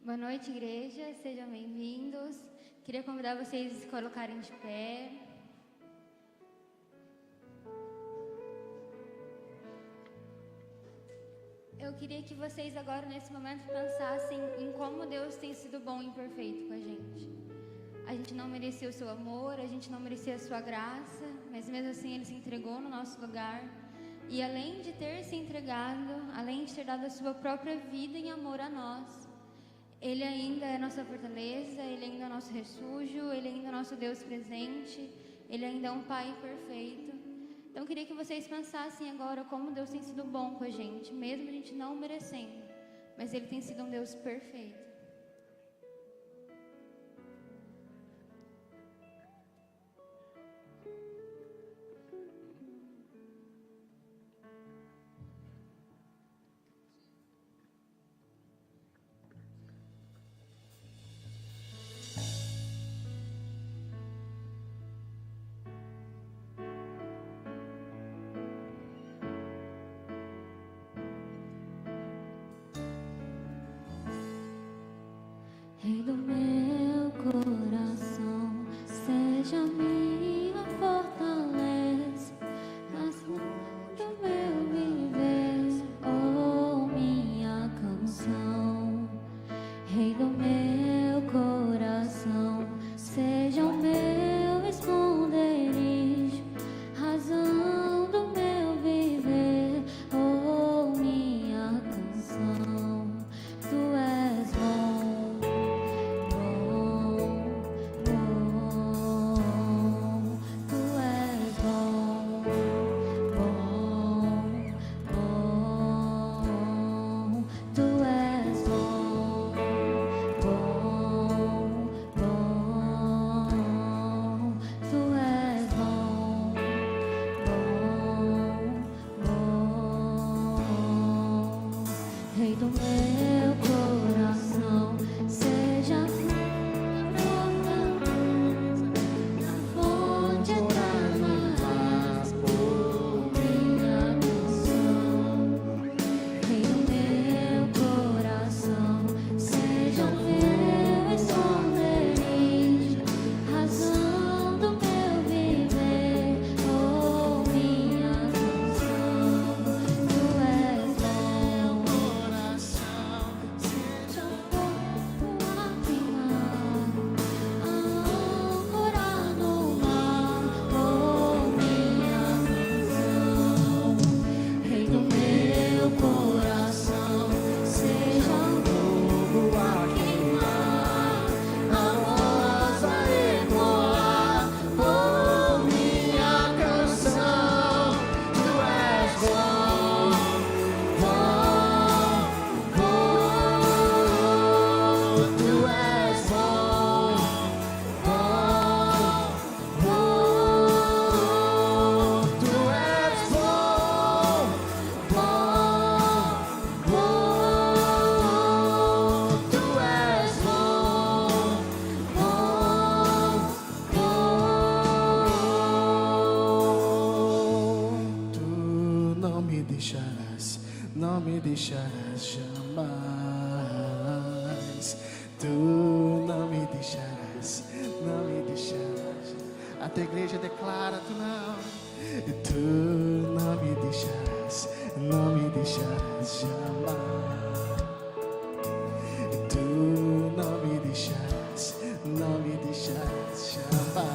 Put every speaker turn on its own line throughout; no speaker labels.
Boa noite, igreja. Sejam bem-vindos. Queria convidar vocês a se colocarem de pé. Eu queria que vocês agora, nesse momento, pensassem em como Deus tem sido bom e perfeito com a gente. A gente não merecia o seu amor, a gente não merecia a sua graça, mas mesmo assim Ele se entregou no nosso lugar. E além de ter se entregado, além de ter dado a sua própria vida em amor a nós, Ele ainda é nossa fortaleza, Ele ainda é nosso refúgio, Ele ainda é nosso Deus presente, Ele ainda é um Pai perfeito. Então eu queria que vocês pensassem agora como Deus tem sido bom com a gente, mesmo a gente não merecendo, mas Ele tem sido um Deus perfeito.
Rei do meu coração, seja minha fortaleza, razão do meu viver, oh minha canção. Rei do meu coração, seja o meu esconderijo, razão do meu viver, oh minha canção. Tu és bom. Rei do meu coração, seja minha fortaleza, na fonte eterna, por minha canção. Rei do meu coração, seja o meu esconderijo, razão do meu viver, oh minha canção. Tu és bom. Seja o corpo a queimar, âncora no mar, oh minha canção. Rei do meu coração, seja o fogo a queimar, a voz a ecoar, oh minha canção. Tu és bom, bom, bom. Tu és bom, bom, bom. Tu és bom, bom, bom. Tu és bom, bom, bom.
Tu não me deixarás, não me deixarás jamais. Tu não me deixarás, não me deixarás. A tua igreja declara, tu não. Tu não me deixarás, não me deixarás jamais. Tu não me deixarás, não me deixarás jamais.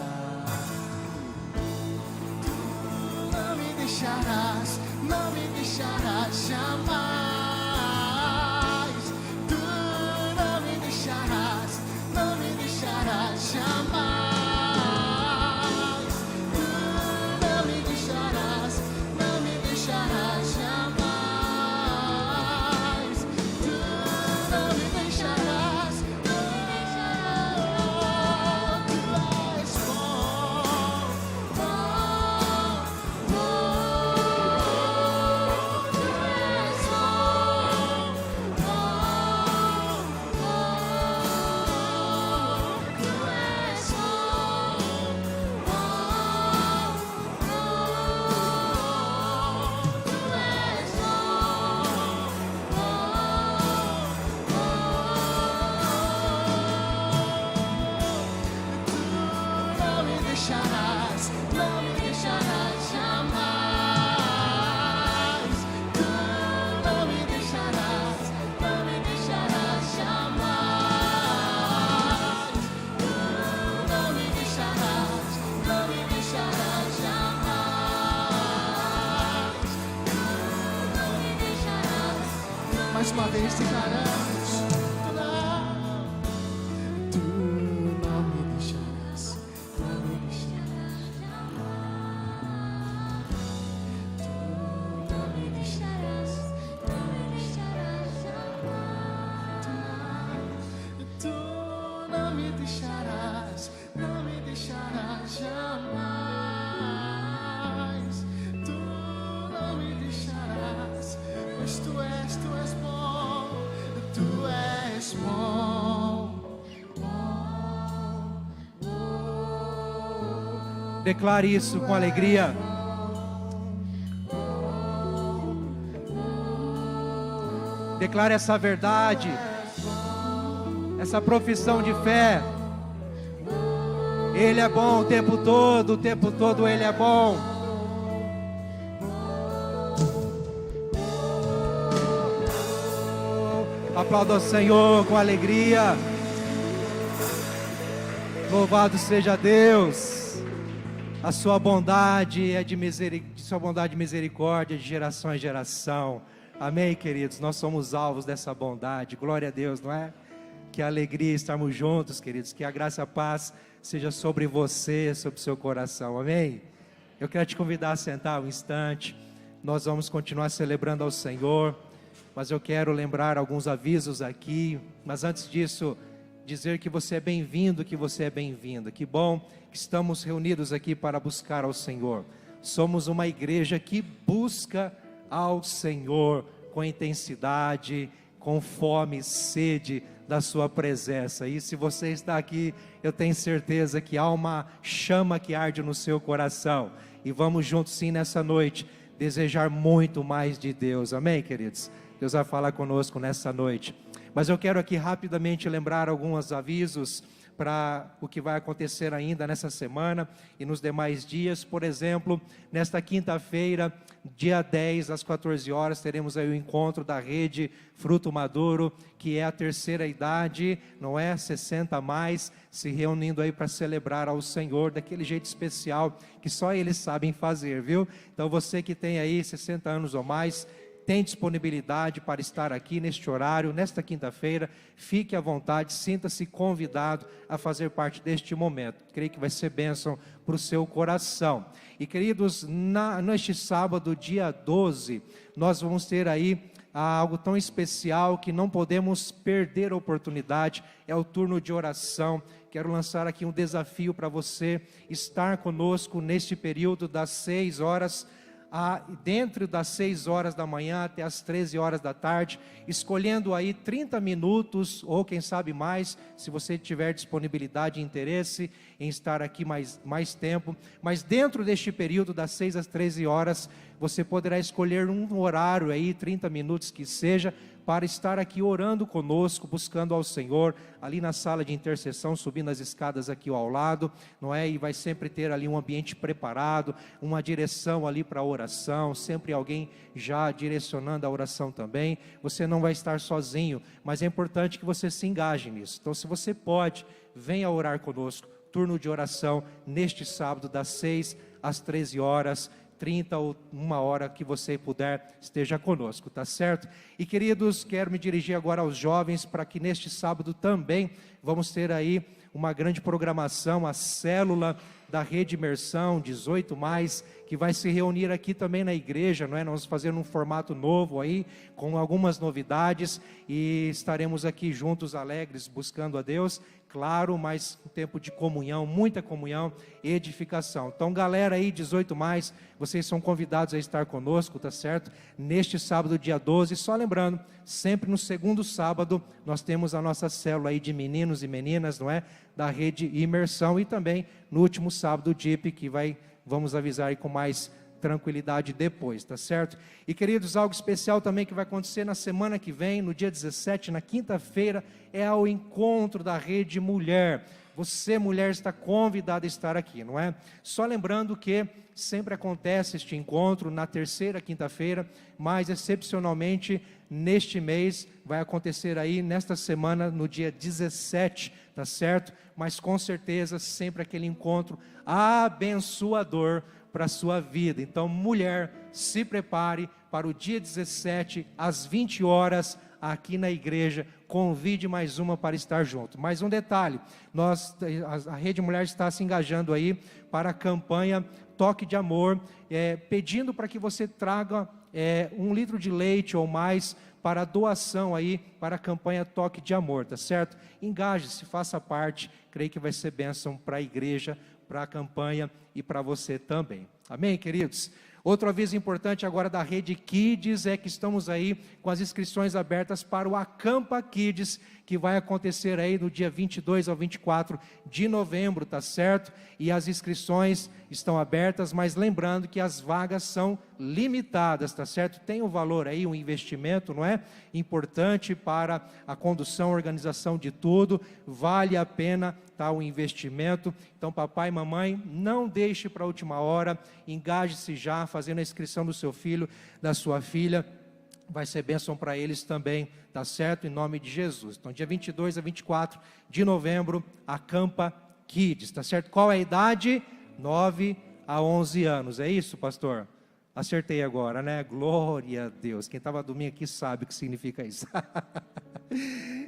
Não me deixarás, não me deixarás jamais. Tu não me deixarás, não me deixarás jamais. Tu não me deixarás, não me deixarás jamais. Tu não me deixarás, não me deixarás. Tu és bom, bom, bom. Tu és bom. Mais uma vez declaramos: tu não me deixarás, não me deixarás jamais. Tu não me deixarás, não me deixarás jamais. Tu não me deixarás, não me deixarás jamais. Tu não me deixarás, pois tu és bom, tu és bom,
Declare isso com alegria. Declare essa verdade, essa profissão de fé. Ele é bom o tempo todo Ele é bom. Aplauda o Senhor com alegria. Louvado seja Deus. A sua bondade é sua bondade e misericórdia de geração em geração. Amém, queridos? Nós somos alvos dessa bondade. Glória a Deus, não é? Que alegria estarmos juntos, queridos. Que a graça e a paz seja sobre você, sobre o seu coração. Amém? Eu quero te convidar a sentar um instante. Nós vamos continuar celebrando ao Senhor, mas eu quero lembrar alguns avisos aqui. Mas antes disso, dizer que você é bem-vindo, que você é bem-vinda. Que bom que estamos reunidos aqui para buscar ao Senhor. Somos uma igreja que busca ao Senhor com intensidade, com fome e sede da sua presença. E se você está aqui, eu tenho certeza que há uma chama que arde no seu coração. E vamos juntos sim nessa noite desejar muito mais de Deus. Amém, queridos? Deus vai falar conosco nessa noite. Mas eu quero aqui rapidamente lembrar alguns avisos para o que vai acontecer ainda nessa semana e nos demais dias. Por exemplo, nesta quinta-feira, dia 10, às 14 horas, teremos aí o encontro da Rede Fruto Maduro, que é a terceira idade, não é? 60 a mais, se reunindo aí para celebrar ao Senhor, daquele jeito especial que só eles sabem fazer, viu? Então você que tem aí 60 anos ou mais, tem disponibilidade para estar aqui neste horário, nesta quinta-feira, fique à vontade, sinta-se convidado a fazer parte deste momento. Creio que vai ser bênção para o seu coração. E queridos, neste sábado, dia 12, nós vamos ter aí algo tão especial que não podemos perder a oportunidade, é o turno de oração. Quero lançar aqui um desafio para você estar conosco neste período das 6 horas, dentro das 6 horas da manhã até as 13 horas da tarde, escolhendo aí 30 minutos, ou quem sabe mais, se você tiver disponibilidade e interesse em estar aqui mais tempo, mas dentro deste período das 6 às 13 horas, você poderá escolher um horário aí, 30 minutos que seja, para estar aqui orando conosco, buscando ao Senhor, ali na sala de intercessão, subindo as escadas aqui ao lado, não é? E vai sempre ter ali um ambiente preparado, uma direção ali para a oração, sempre alguém já direcionando a oração também. Você não vai estar sozinho, mas é importante que você se engaje nisso. Então, se você pode, venha orar conosco, turno de oração, neste sábado, das 6 às 13 horas, 30 ou 1 hora que você puder, esteja conosco, tá certo? E queridos, quero me dirigir agora aos jovens, para que neste sábado também vamos ter aí uma grande programação, a célula da Rede Imersão 18+, que vai se reunir aqui também na igreja, não é? Nós vamos fazer um formato novo aí, com algumas novidades, e estaremos aqui juntos, alegres, buscando a Deus, claro, mas um tempo de comunhão, muita comunhão e edificação. Então, galera aí, 18+, vocês são convidados a estar conosco, tá certo? Neste sábado, dia 12, só lembrando, sempre no segundo sábado, nós temos a nossa célula aí de meninos e meninas, não é? Da Rede Imersão, e também no último sábado, o DIP, que vamos avisar aí com mais tranquilidade depois, tá certo? E queridos, algo especial também que vai acontecer na semana que vem, no dia 17, na quinta-feira, é o encontro da Rede Mulher. Você, mulher, está convidada a estar aqui, não é? Só lembrando que sempre acontece este encontro na terceira quinta-feira, mas excepcionalmente neste mês vai acontecer aí nesta semana, no dia 17, tá certo? Mas com certeza sempre aquele encontro abençoador para a sua vida. Então, mulher, se prepare para o dia 17, às 20 horas, aqui na igreja, convide mais uma para estar junto. Mais um detalhe, a Rede Mulher está se engajando aí para a campanha Toque de Amor, pedindo para que você traga 1 litro de leite ou mais para doação aí para a campanha Toque de Amor, tá certo? Engaje-se, faça parte, creio que vai ser bênção para a igreja, para a campanha e para você também. Amém, queridos? Outro aviso importante agora da Rede Kids é que estamos aí com as inscrições abertas para o Acampa Kids, que vai acontecer aí no dia 22 ao 24 de novembro, tá certo? E as inscrições estão abertas, mas lembrando que as vagas são limitadas, tá certo? Tem um valor aí, um investimento, não é? Importante para a condução, organização de tudo, vale a pena, tá, o investimento. Então, papai e mamãe, não deixe para a última hora, engaje-se já, fazendo a inscrição do seu filho, da sua filha, vai ser bênção para eles também, tá certo? Em nome de Jesus. Então, dia 22 a 24 de novembro, Acampa Kids, tá certo? Qual é a idade? 9 a 11 anos, é isso, pastor? Acertei agora, né? Glória a Deus. Quem estava domingo aqui sabe o que significa isso.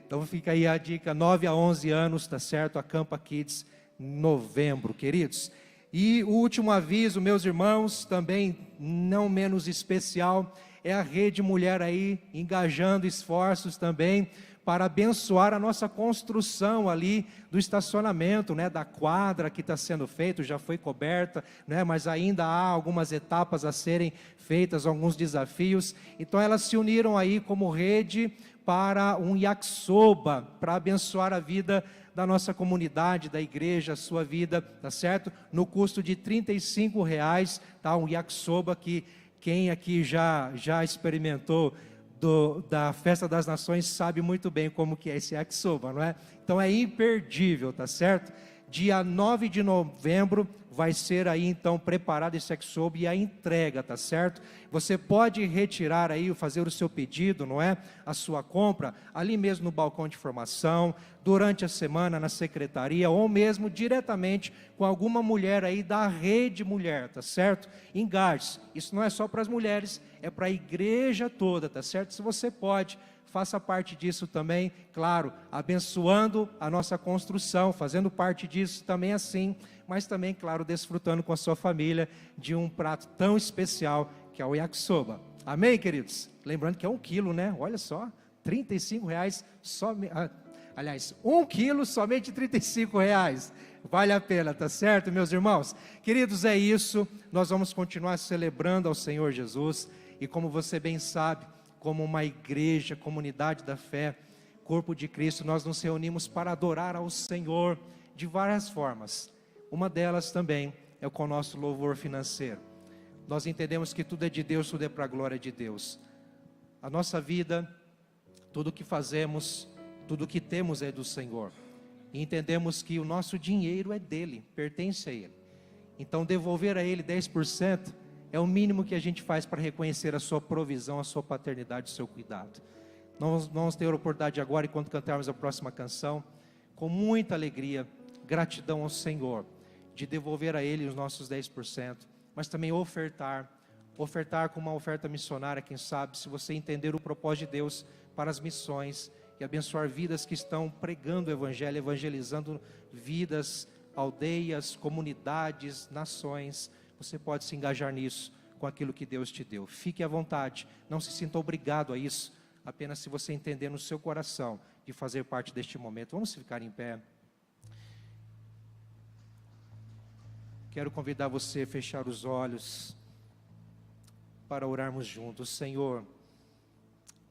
Então fica aí a dica, 9 a 11 anos, tá certo? Acampa Kids, novembro, queridos. E o último aviso, meus irmãos, também não menos especial, é a Rede Mulher aí, engajando esforços também, para abençoar a nossa construção ali do estacionamento, né, da quadra que está sendo feito, já foi coberta, né, mas ainda há algumas etapas a serem feitas, alguns desafios. Então elas se uniram aí como rede para um yakisoba, para abençoar a vida da nossa comunidade, da igreja, a sua vida, tá certo? No custo de R$35, tá? Um yakisoba que quem aqui já experimentou da Festa das Nações sabe muito bem como que é esse yakisoba, não é? Então é imperdível, tá certo? Dia 9 de novembro vai ser aí então preparado esse yakisoba e a entrega, tá certo? Você pode retirar aí, fazer o seu pedido, não é? A sua compra, ali mesmo no balcão de formação, durante a semana na secretaria, ou mesmo diretamente com alguma mulher aí da Rede Mulher, tá certo? Engaje-se, isso não é só para as mulheres, é para a igreja toda, tá certo? Se você pode, faça parte disso também, claro, abençoando a nossa construção, fazendo parte disso também assim, mas também, claro, desfrutando com a sua família de um prato tão especial que é o yakisoba. Amém, queridos? Lembrando que é 1 quilo, né? Olha só, R$35 só, aliás, 1 quilo somente R$35. Vale a pena, tá certo, meus irmãos? Queridos, é isso, nós vamos continuar celebrando ao Senhor Jesus, e como você bem sabe, como uma igreja, comunidade da fé, corpo de Cristo, nós nos reunimos para adorar ao Senhor de várias formas. Uma delas também é com o nosso louvor financeiro. Nós entendemos que tudo é de Deus, tudo é para a glória de Deus. A nossa vida, tudo o que fazemos, tudo o que temos é do Senhor. E entendemos que o nosso dinheiro é dele, pertence a Ele. Então devolver a Ele 10% é o mínimo que a gente faz para reconhecer a sua provisão, a sua paternidade, o seu cuidado. Nós vamos ter a oportunidade agora, enquanto cantarmos a próxima canção, com muita alegria, gratidão ao Senhor, de devolver a Ele os nossos 10%, mas também ofertar com uma oferta missionária, quem sabe, se você entender o propósito de Deus para as missões, e abençoar vidas que estão pregando o Evangelho, evangelizando vidas, aldeias, comunidades, nações. Você pode se engajar nisso, com aquilo que Deus te deu. Fique à vontade, não se sinta obrigado a isso, apenas se você entender no seu coração, de fazer parte deste momento. Vamos ficar em pé. Quero convidar você a fechar os olhos, para orarmos juntos. Senhor,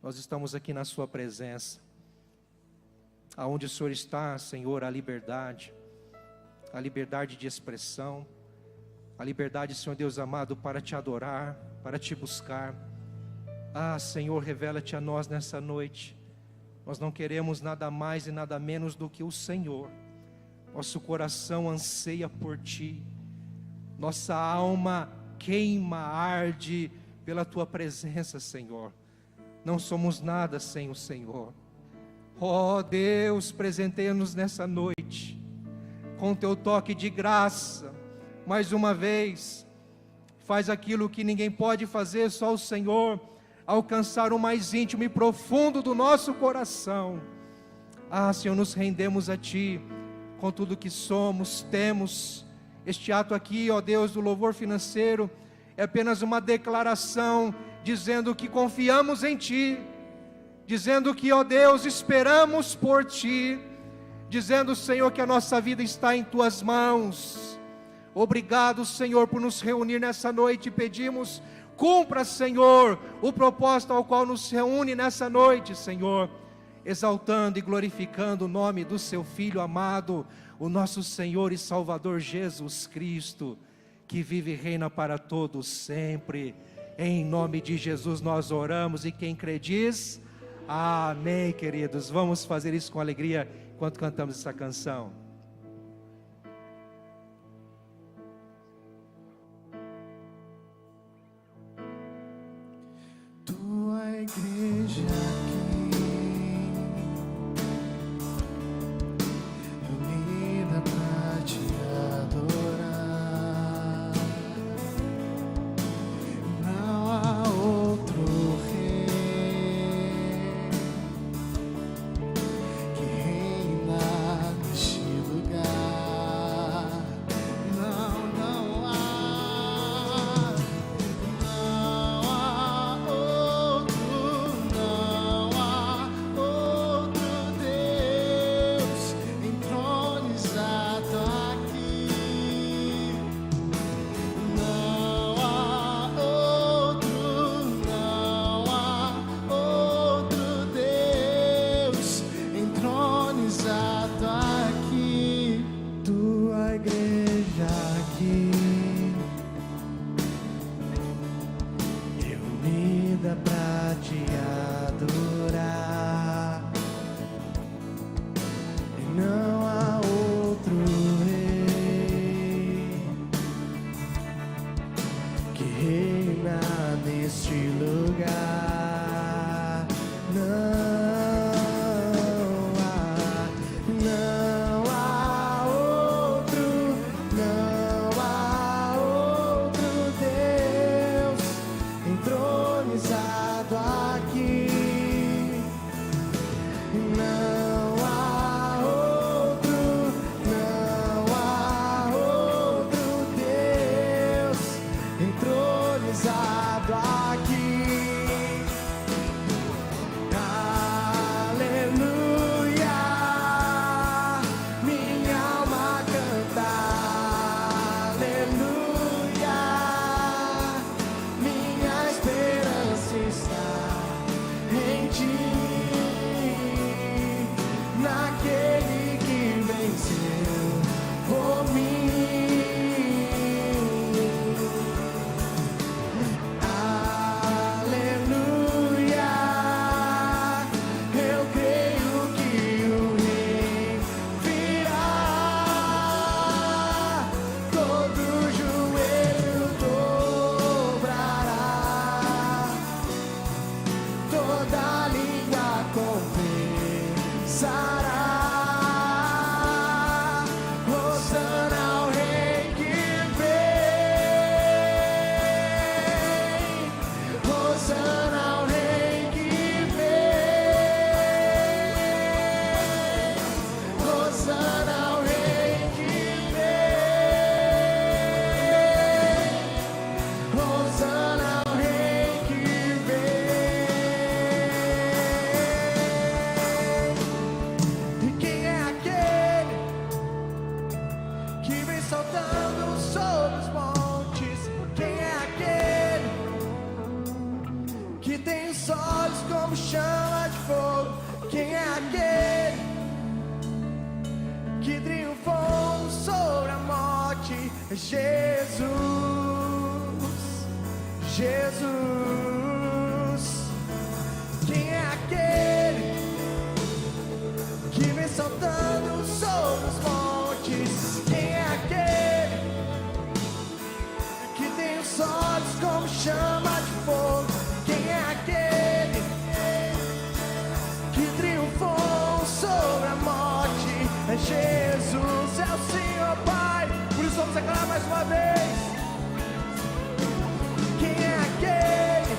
nós estamos aqui na sua presença, aonde o Senhor está, Senhor, a liberdade de expressão, a liberdade, Senhor Deus amado, para te adorar, para te buscar. Senhor, revela-te a nós nessa noite. Nós não queremos nada mais e nada menos do que o Senhor. Nosso coração anseia por Ti, nossa alma queima, arde pela Tua presença, Senhor. Não somos nada sem o Senhor. Ó Deus, presenteia-nos nessa noite com Teu toque de graça. Mais uma vez, faz aquilo que ninguém pode fazer, só o Senhor. alcançar o mais íntimo e profundo do nosso coração. Ah, Senhor, nos rendemos a Ti, com tudo que somos, temos. Este ato aqui, ó Deus, do louvor financeiro, é apenas uma declaração, dizendo que confiamos em Ti, dizendo que, ó Deus, esperamos por Ti, dizendo, Senhor, que a nossa vida está em Tuas mãos. Obrigado, Senhor, por nos reunir nessa noite. Pedimos, cumpra, Senhor, o propósito ao qual nos reúne nessa noite, Senhor, exaltando e glorificando o nome do Seu Filho amado, o nosso Senhor e Salvador Jesus Cristo, que vive e reina para todos sempre. Em nome de Jesus nós oramos, e quem crê diz amém, queridos. Vamos fazer isso com alegria enquanto cantamos essa canção.
Tua igreja aqui, reunida pra te adorar. Não há outro rei que reina neste lugar. Não há. Pra te adorar, e não há outro rei que reina neste lugar. Não há outro Deus entronizado aqui. Não há outro Deus entronizado aqui. Aleluia, minha alma canta. Aleluia, minha esperança está em Ti, naquele que venceu por mim. Aleluia, eu creio que o Rei virá, todo joelho dobrará, toda língua confessará. Hosana ao Rei que vem. Hosana ao Rei que vem. Hosana ao Rei que vem. Hosana ao Rei que vem. E quem é aquele que vem saltando sobre os montes? Quem é aquele que tem os olhos como chama de fogo? Quem é aquele que triunfou sobre a morte? É Jesus. Quem é aquele que vem saltando sobre os montes? Quem é aquele que tem os olhos como chama de fogo? Quem é aquele que triunfou sobre a morte? É Jesus, é o Senhor Pai. Por isso vamos declarar mais uma vez. Quem é aquele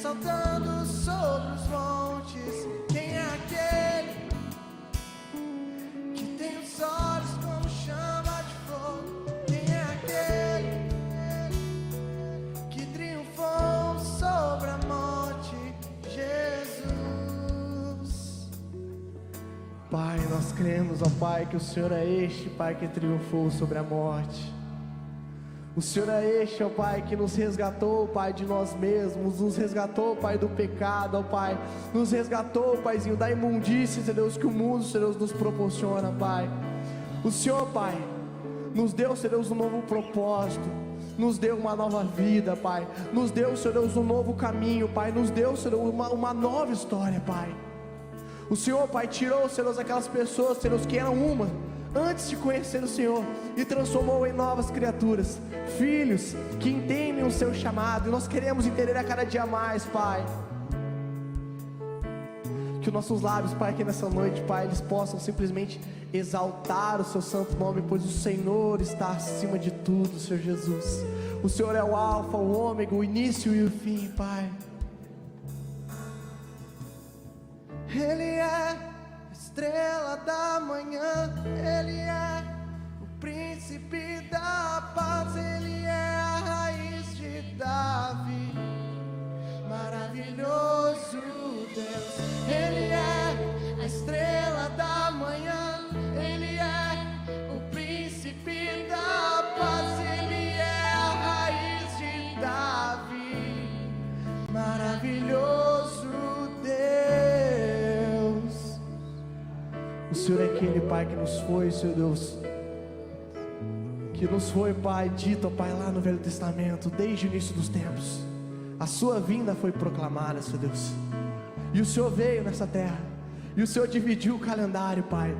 saltando sobre os montes. Quem é aquele que tem os olhos como chama de fogo? Quem é aquele que triunfou sobre a morte? Jesus. Pai, nós cremos, ó Pai, que o Senhor é este, Pai, que triunfou sobre a morte. O Senhor é este, ó Pai, que nos resgatou, Pai, de nós mesmos, nos resgatou, Pai, do pecado, ó Pai, nos resgatou, Paizinho, da imundícia, Senhor Deus, que o mundo, Senhor Deus, nos proporciona, Pai. O Senhor, Pai, nos deu, Senhor Deus, um novo propósito, nos deu uma nova vida, Pai, nos deu, Senhor Deus, um novo caminho, Pai, nos deu, Senhor Deus, uma nova história, Pai. O Senhor, Pai, tirou, Senhor Deus, aquelas pessoas, Senhor Deus, que eram uma antes de conhecer o Senhor, e transformou em novas criaturas, filhos que entendem o seu chamado, e nós queremos entender a cada dia mais, Pai. Que os nossos lábios, Pai, aqui nessa noite, Pai, eles possam simplesmente exaltar o seu santo nome, pois o Senhor está acima de tudo, Senhor Jesus. O Senhor é o alfa, o ômega, o início e o fim, Pai. Ele é a estrela da manhã, Ele é o príncipe da paz, Ele é a raiz de Davi, maravilhoso Deus. Ele é a estrela da manhã, Ele é o príncipe da paz, Ele é a raiz de Davi, maravilhoso Deus. O Senhor é aquele, Pai, que nos foi, Senhor Deus, que nos foi, Pai, dito, Pai, lá no Velho Testamento, desde o início dos tempos. A sua vinda foi proclamada, Senhor Deus, e o Senhor veio nessa terra, e o Senhor dividiu o calendário, Pai.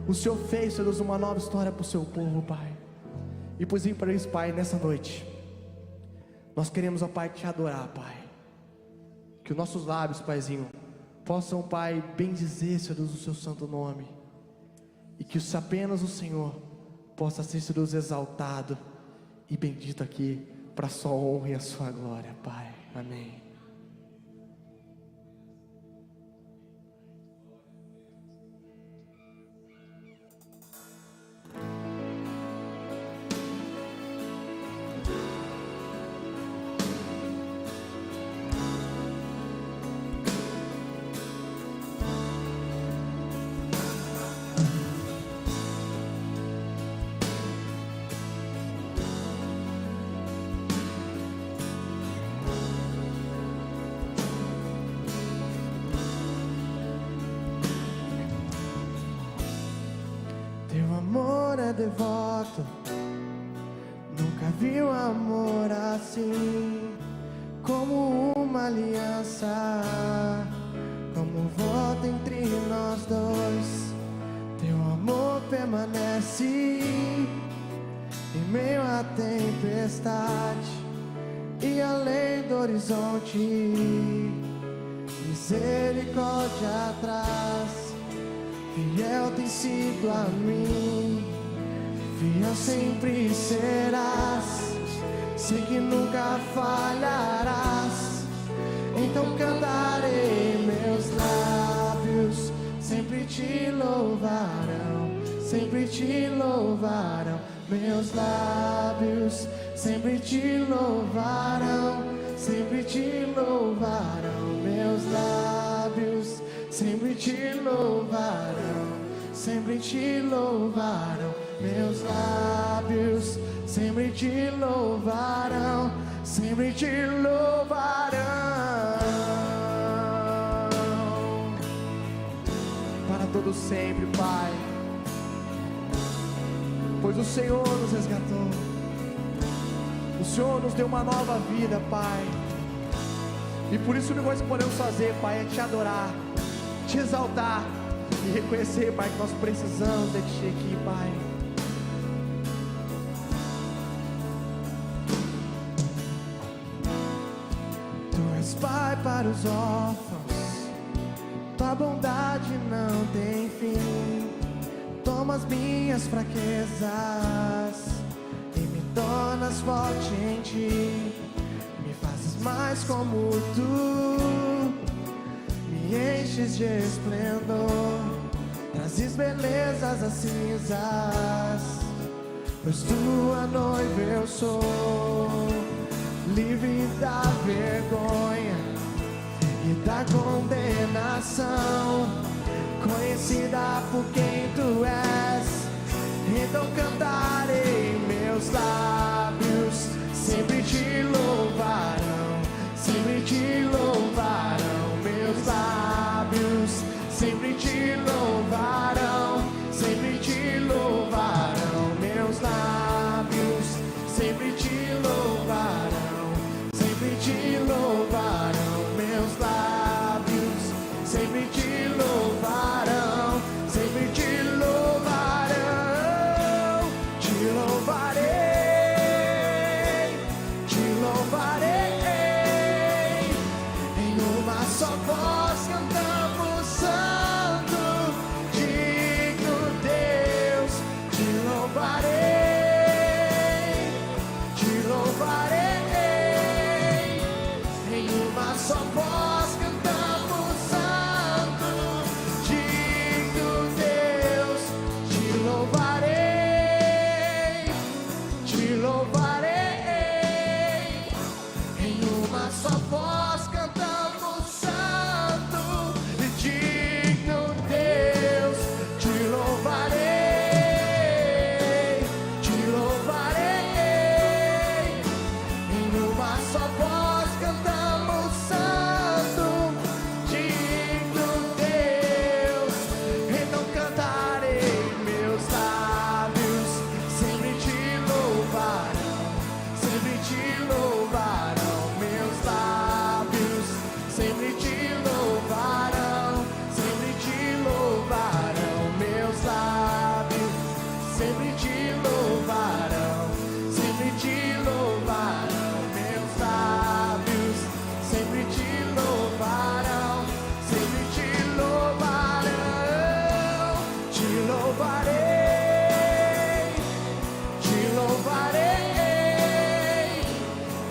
O Senhor fez, Senhor Deus, uma nova história para o seu povo, Pai. E pois para isso, Pai, nessa noite nós queremos, ó Pai, te adorar, Pai. Que os nossos lábios, Paizinho, possam, Pai, bendizer, Senhor Deus, o seu santo nome, e que apenas o Senhor possa ser, Senhor Deus, exaltado e bendito aqui, para a sua honra e a sua glória, Pai. Amém. Devoto, nunca vi um amor assim, como uma aliança, como um voto entre nós dois. Teu amor permanece em meio à tempestade e além do horizonte, misericórdia atrás. Fiel tem sido a mim, fiel sempre serás, sei que nunca falharás. Então cantarei, meus lábios sempre te louvarão, sempre te louvarão. Meus lábios sempre te louvarão, sempre te louvarão. Meus lábios sempre te louvarão, sempre te louvarão. Meus lábios sempre te louvarão, sempre te louvarão. Para todo sempre, Pai, pois o Senhor nos resgatou, o Senhor nos deu uma nova vida, Pai. E por isso o único que podemos fazer, Pai, é te adorar, te exaltar e reconhecer, Pai, que nós precisamos de Ti aqui, Pai. Tu és Pai para os órfãos, Tua bondade não tem fim. Toma as minhas fraquezas e me tornas forte em Ti. Me fazes mais como Tu. enches de esplendor, trazes belezas às cinzas, pois tua noiva eu sou, livre da vergonha e da condenação, conhecida por quem tu és. Então cantarei, meus lábios sempre te louvarão, sempre te louvarão, meus lábios sempre te louvarão, sempre te louvarão, meus lábios sempre te louvarão, sempre te louvarão, meus lábios sempre te louvarão, sempre te louvarão, te louvarei, te louvarei, em uma só voz cantamos santo, digno Deus, te louvarei, te louvarei, em uma só voz cantamos santo, digno Deus, te louvarei, te louvarei, em uma só voz cantamos santo, digno Deus, te louvarei, te louvarei, em uma só voz cantamos santo, digno Deus. Então cantarei, meus lábios sempre te louvarão, sempre te louvarão, meus lábios sempre te louvarão, sempre te louvarão, meus lábios sempre te louvarão, sempre te louvarão, meus lábios sempre te louvarão, sempre te louvarão, te louvarei, te louvarei,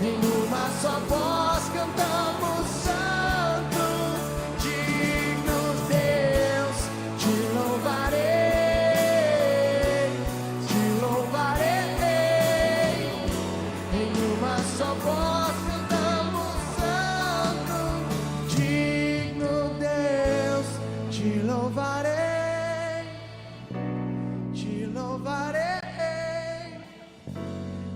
em uma só voz cantamos santo, digno Deus, te louvarei, te louvarei, em uma só voz cantamos santo, digno Deus, te louvarei, te louvarei,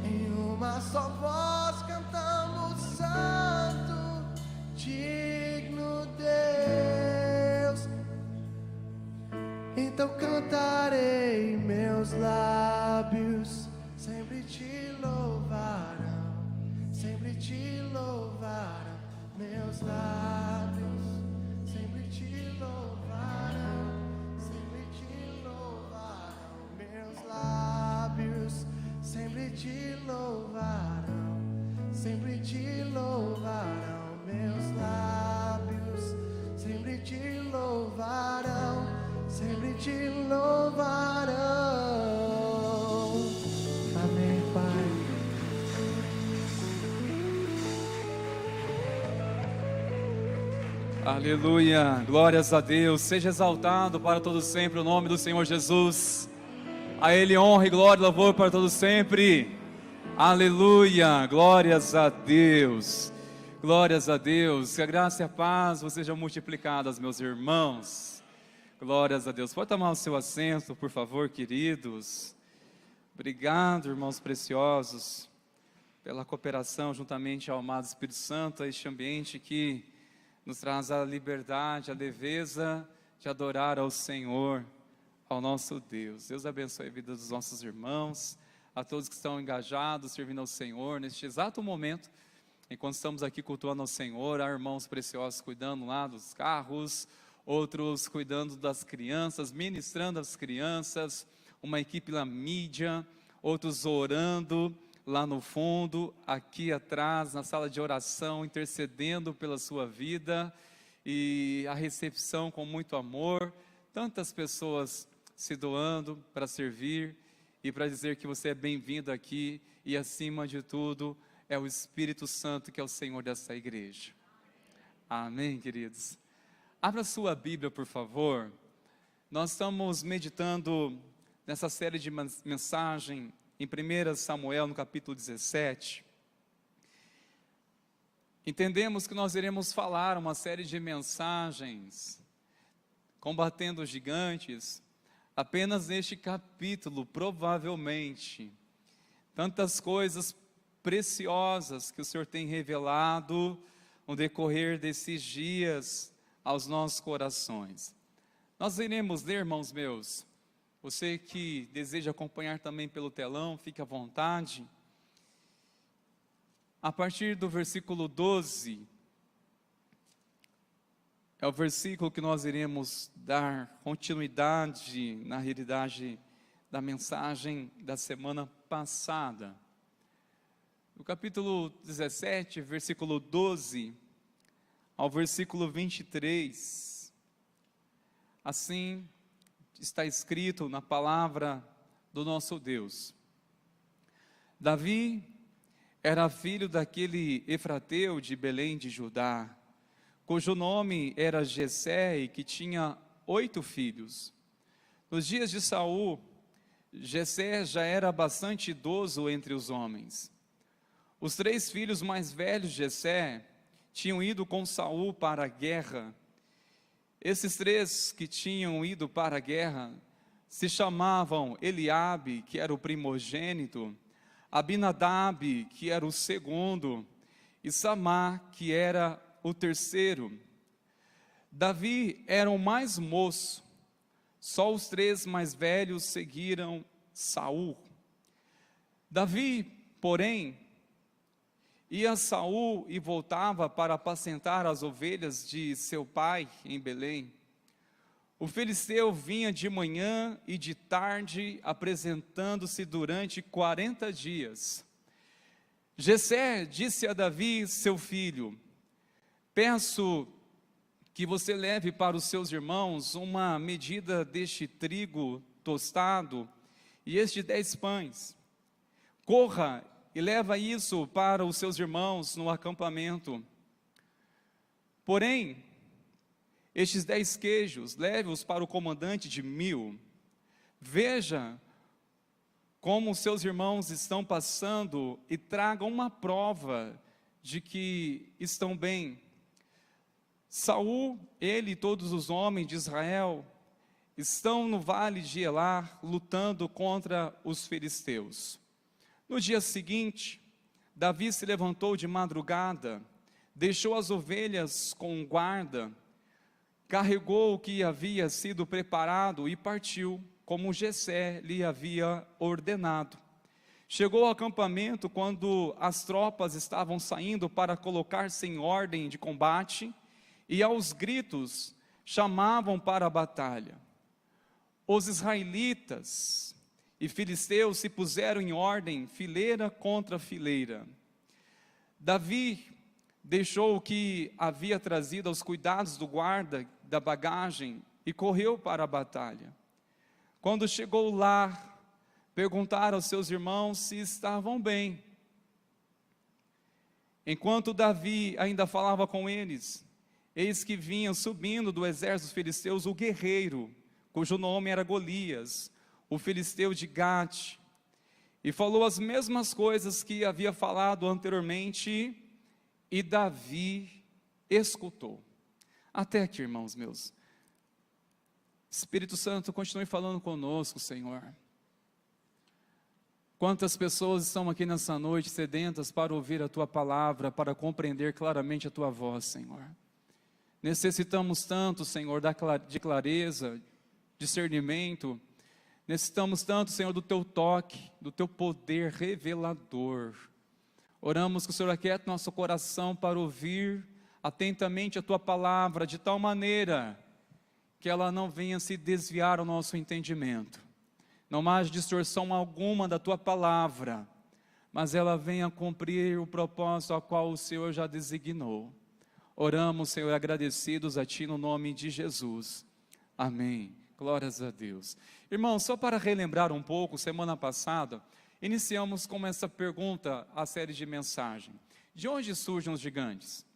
em uma só voz cantamos santo, digno Deus. Então cantarei, meus lábios sempre te louvarão, sempre te louvarão, meus lábios sempre te louvarão, sempre te louvarão, meus lábios sempre te louvarão, sempre te louvarão, meus lábios sempre te louvarão, sempre te louvarão. Amém, Pai.
Aleluia, glórias a Deus, seja exaltado para todo sempre o nome do Senhor Jesus. A Ele honra e glória e louvor para todo sempre. Aleluia, glórias a Deus. Glórias a Deus, que a graça e a paz sejam multiplicadas, meus irmãos. Glórias a Deus. Pode tomar o seu assento, por favor, queridos. Obrigado, irmãos preciosos, pela cooperação juntamente ao amado Espírito Santo, a este ambiente que nos traz a liberdade, a leveza de adorar ao Senhor, ao nosso Deus. Deus abençoe a vida dos nossos irmãos, a todos que estão engajados, servindo ao Senhor, neste exato momento, enquanto estamos aqui cultuando ao Senhor. Há irmãos preciosos cuidando lá dos carros, outros cuidando das crianças, ministrando as crianças, uma equipe na mídia, outros orando lá no fundo, aqui atrás, na sala de oração, intercedendo pela sua vida, e a recepção com muito amor, tantas pessoas se doando para servir, e para dizer que você é bem-vindo aqui, e acima de tudo, é o Espírito Santo que é o Senhor dessa igreja. Amém, queridos? Abra sua Bíblia, por favor. Nós estamos meditando nessa série de mensagem em 1 Samuel, no capítulo 17. Entendemos que nós iremos falar uma série de mensagens combatendo os gigantes apenas neste capítulo, provavelmente. Tantas coisas preciosas que o Senhor tem revelado no decorrer desses dias aos nossos corações. Nós iremos ler, irmãos meus. Você que deseja acompanhar também pelo telão, fique à vontade. A partir do versículo 12, é o versículo que nós iremos dar continuidade, na realidade, da mensagem da semana passada. No capítulo 17, versículo 12, ao versículo 23, assim está escrito na palavra do nosso Deus. Davi era filho daquele Efrateu de Belém de Judá, cujo nome era Jessé e que tinha 8 filhos. Nos dias de Saul, Jessé já era bastante idoso entre os homens. Os 3 filhos mais velhos de Jessé tinham ido com Saul para a guerra. Esses 3 que tinham ido para a guerra se chamavam Eliabe, que era o primogênito, Abinadab, que era o segundo, e Samá, que era o terceiro. Davi era o mais moço, só os 3 mais velhos seguiram Saul. Davi, porém, ia a Saul e voltava para apacentar as ovelhas de seu pai em Belém. O filisteu vinha de manhã e de tarde, apresentando-se durante 40 dias. Jessé disse a Davi, seu filho: peço que você leve para os seus irmãos uma medida deste trigo tostado e este 10 pães. Corra e leva isso para os seus irmãos no acampamento. Porém, estes 10 queijos, leve-os para o comandante de 1000. Veja como os seus irmãos estão passando e traga uma prova de que estão bem. Saul, ele e todos os homens de Israel estão no vale de Elá lutando contra os filisteus. No dia seguinte, Davi se levantou de madrugada, deixou as ovelhas com guarda, carregou o que havia sido preparado e partiu, como Jessé lhe havia ordenado. Chegou ao acampamento quando as tropas estavam saindo para colocar-se em ordem de combate, e aos gritos chamavam para a batalha. Os israelitas e filisteus se puseram em ordem, fileira contra fileira. Davi deixou o que havia trazido aos cuidados do guarda da bagagem e correu para a batalha. Quando chegou lá, perguntaram aos seus irmãos se estavam bem. Enquanto Davi ainda falava com eles, eis que vinha subindo do exército dos filisteus o guerreiro, cujo nome era Golias, o filisteu de Gate, e falou as mesmas coisas que havia falado anteriormente, e Davi escutou. Até aqui, irmãos meus. Espírito Santo, continue falando conosco, Senhor. Quantas pessoas estão aqui nessa noite sedentas para ouvir a Tua palavra, para compreender claramente a Tua voz, Senhor. Necessitamos tanto, Senhor, de clareza, discernimento. Necessitamos tanto, Senhor, do Teu toque, do Teu poder revelador. Oramos que o Senhor aquiete nosso coração para ouvir atentamente a Tua palavra, de tal maneira que ela não venha se desviar ao nosso entendimento. Não haja distorção alguma da Tua palavra, mas ela venha cumprir o propósito ao qual o Senhor já designou. Oramos, Senhor, agradecidos a Ti no nome de Jesus. Amém. Glórias a Deus. Irmãos, só para relembrar um pouco, semana passada, iniciamos com essa pergunta, a série de mensagem. De onde surgem os gigantes?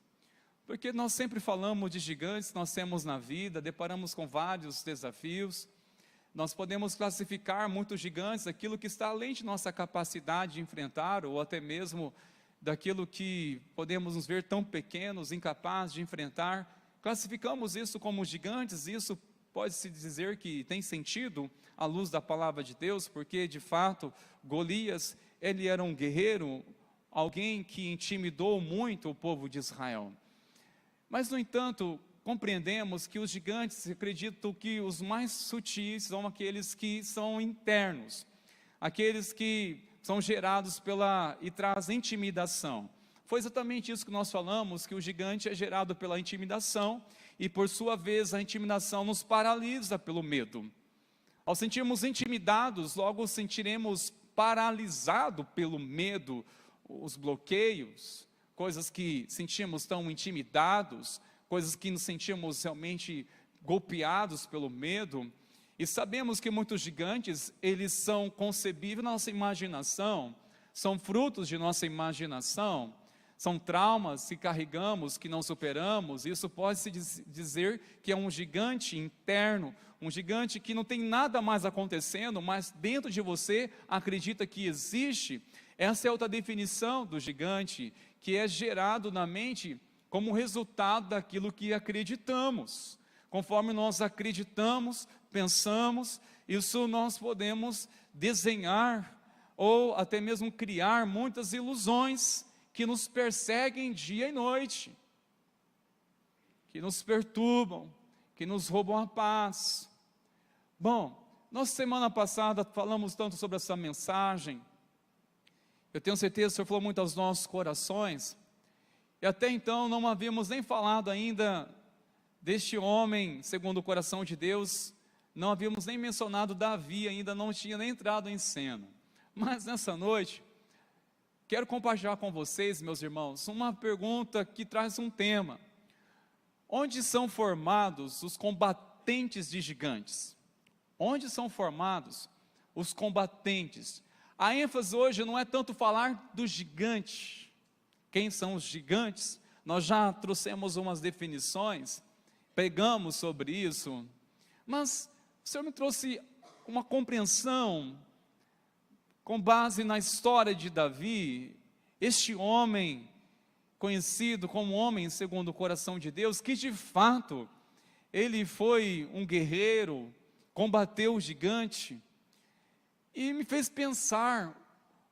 Porque nós sempre falamos de gigantes, nós temos na vida, deparamos com vários desafios. Nós podemos classificar muitos gigantes, aquilo que está além de nossa capacidade de enfrentar, ou até mesmo daquilo que podemos nos ver tão pequenos, incapazes de enfrentar. Classificamos isso como gigantes, e isso pode-se dizer que tem sentido à luz da palavra de Deus, porque de fato Golias, ele era um guerreiro, alguém que intimidou muito o povo de Israel. Mas no entanto, compreendemos que os gigantes, acredito que os mais sutis são aqueles que são internos, aqueles que são gerados e traz intimidação. Foi exatamente isso que nós falamos, que o gigante é gerado pela intimidação, e por sua vez a intimidação nos paralisa pelo medo. Ao sentirmos intimidados, logo sentiremos paralisado pelo medo, os bloqueios, coisas que sentimos tão intimidados, coisas que nos sentimos realmente golpeados pelo medo. E sabemos que muitos gigantes, eles são concebíveis na nossa imaginação, são frutos de nossa imaginação, são traumas que carregamos, que não superamos. Isso pode-se dizer que é um gigante interno, um gigante que não tem nada mais acontecendo, mas dentro de você acredita que existe. Essa é outra definição do gigante, que é gerado na mente como resultado daquilo que acreditamos. Conforme nós acreditamos, pensamos, isso nós podemos desenhar ou até mesmo criar muitas ilusões que nos perseguem dia e noite, que nos perturbam, que nos roubam a paz. Bom, nós semana passada falamos tanto sobre essa mensagem. Eu tenho certeza que o Senhor falou muito aos nossos corações, e até então não havíamos nem falado ainda deste homem segundo o coração de Deus, não havíamos nem mencionado Davi, ainda não tinha nem entrado em cena. Mas nessa noite, quero compartilhar com vocês, meus irmãos, uma pergunta que traz um tema. Onde são formados os combatentes de gigantes? Onde são formados os combatentes? A ênfase hoje não é tanto falar do gigante. Quem são os gigantes? Nós já trouxemos umas definições, pregamos sobre isso, mas o Senhor me trouxe uma compreensão com base na história de Davi, este homem conhecido como homem segundo o coração de Deus, que de fato ele foi um guerreiro, combateu o gigante, e me fez pensar,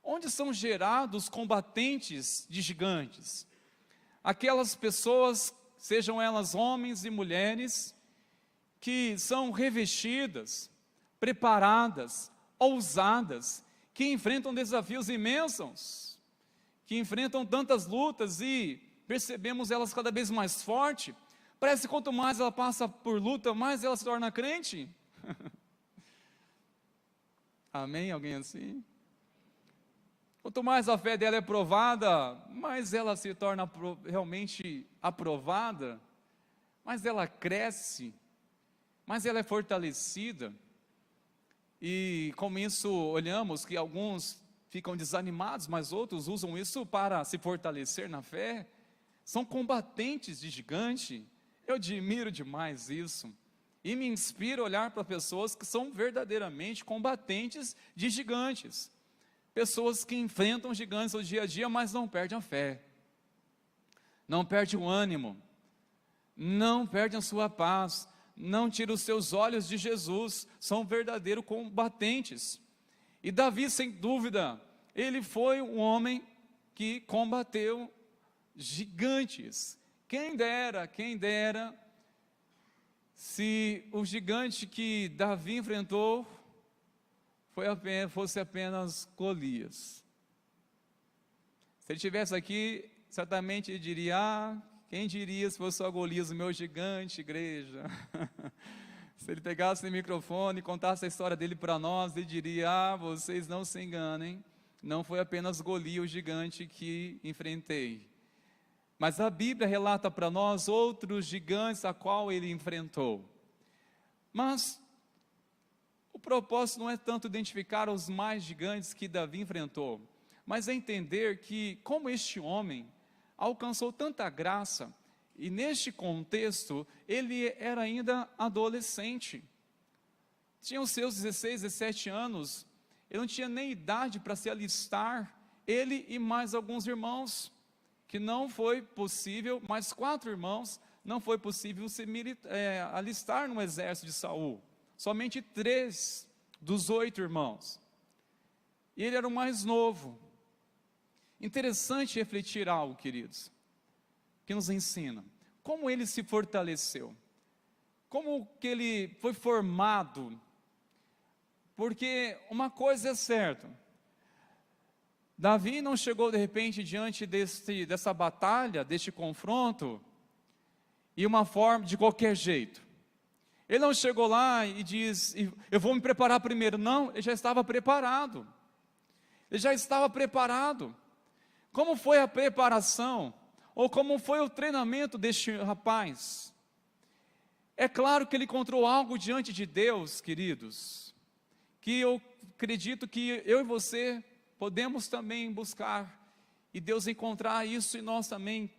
onde são gerados combatentes de gigantes? Aquelas pessoas, sejam elas homens e mulheres, que são revestidas, preparadas, ousadas, que enfrentam desafios imensos, que enfrentam tantas lutas e percebemos elas cada vez mais fortes. Parece que quanto mais ela passa por luta, mais ela se torna crente. Amém? Alguém assim? Quanto mais a fé dela é provada, mais ela se torna realmente aprovada, mais ela cresce, mais ela é fortalecida. E com isso olhamos que alguns ficam desanimados, mas outros usam isso para se fortalecer na fé. São combatentes de gigante. Eu admiro demais isso. E me inspira a olhar para pessoas que são verdadeiramente combatentes de gigantes. Pessoas que enfrentam gigantes no dia a dia, mas não perdem a fé. Não perdem o ânimo. Não perdem a sua paz. Não tiram os seus olhos de Jesus. São verdadeiros combatentes. E Davi, sem dúvida, ele foi um homem que combateu gigantes. Quem dera, se o gigante que Davi enfrentou fosse apenas Golias. Se ele estivesse aqui, certamente ele diria, quem diria se fosse só Golias, o meu gigante, igreja. Se ele pegasse o microfone e contasse a história dele para nós, ele diria, vocês não se enganem, não foi apenas Golias o gigante que enfrentei. Mas a Bíblia relata para nós outros gigantes a qual ele enfrentou. Mas o propósito não é tanto identificar os mais gigantes que Davi enfrentou, mas é entender que como este homem alcançou tanta graça, E neste contexto, ele era ainda adolescente. Tinha os seus 16, 17 anos. Ele não tinha nem idade para se alistar. Ele e mais alguns irmãos, que não foi possível, mais 4 irmãos, não foi possível se alistar no exército de Saul. Somente 3 dos 8 irmãos. E ele era o mais novo. Interessante refletir algo, queridos, que nos ensina como ele se fortaleceu, como que ele foi formado. Porque uma coisa é certa, Davi não chegou de repente diante dessa batalha, deste confronto, e uma forma de qualquer jeito. Ele não chegou lá e diz, eu vou me preparar primeiro. Não, ele já estava preparado. Ele já estava preparado. Como foi a preparação? Ou como foi o treinamento deste rapaz? É claro que ele encontrou algo diante de Deus, queridos, que eu acredito que eu e você podemos também buscar, e Deus encontrar isso em nós também.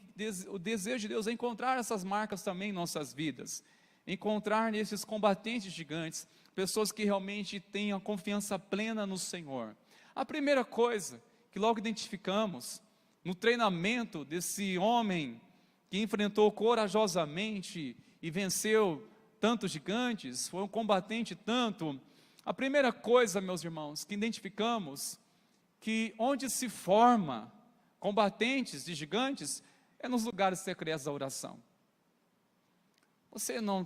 O desejo de Deus é encontrar essas marcas também em nossas vidas, encontrar nesses combatentes gigantes, pessoas que realmente têm a confiança plena no Senhor. A primeira coisa que logo identificamos, no treinamento desse homem, que enfrentou corajosamente e venceu tantos gigantes, foi um combatente tanto. A primeira coisa, meus irmãos, que identificamos, que onde se forma combatentes de gigantes, é nos lugares secretos da oração. Você não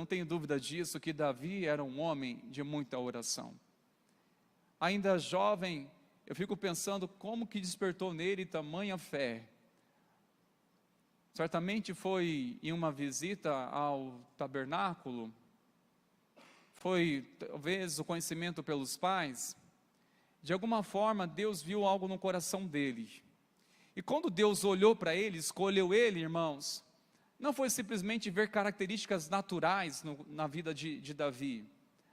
tem dúvida disso, que Davi era um homem de muita oração. Ainda jovem, eu fico pensando como que despertou nele tamanha fé. Certamente foi em uma visita ao tabernáculo, foi talvez o conhecimento pelos pais. De alguma forma Deus viu algo no coração dele, e quando Deus olhou para ele, escolheu ele, irmãos, não foi simplesmente ver características naturais na vida de Davi.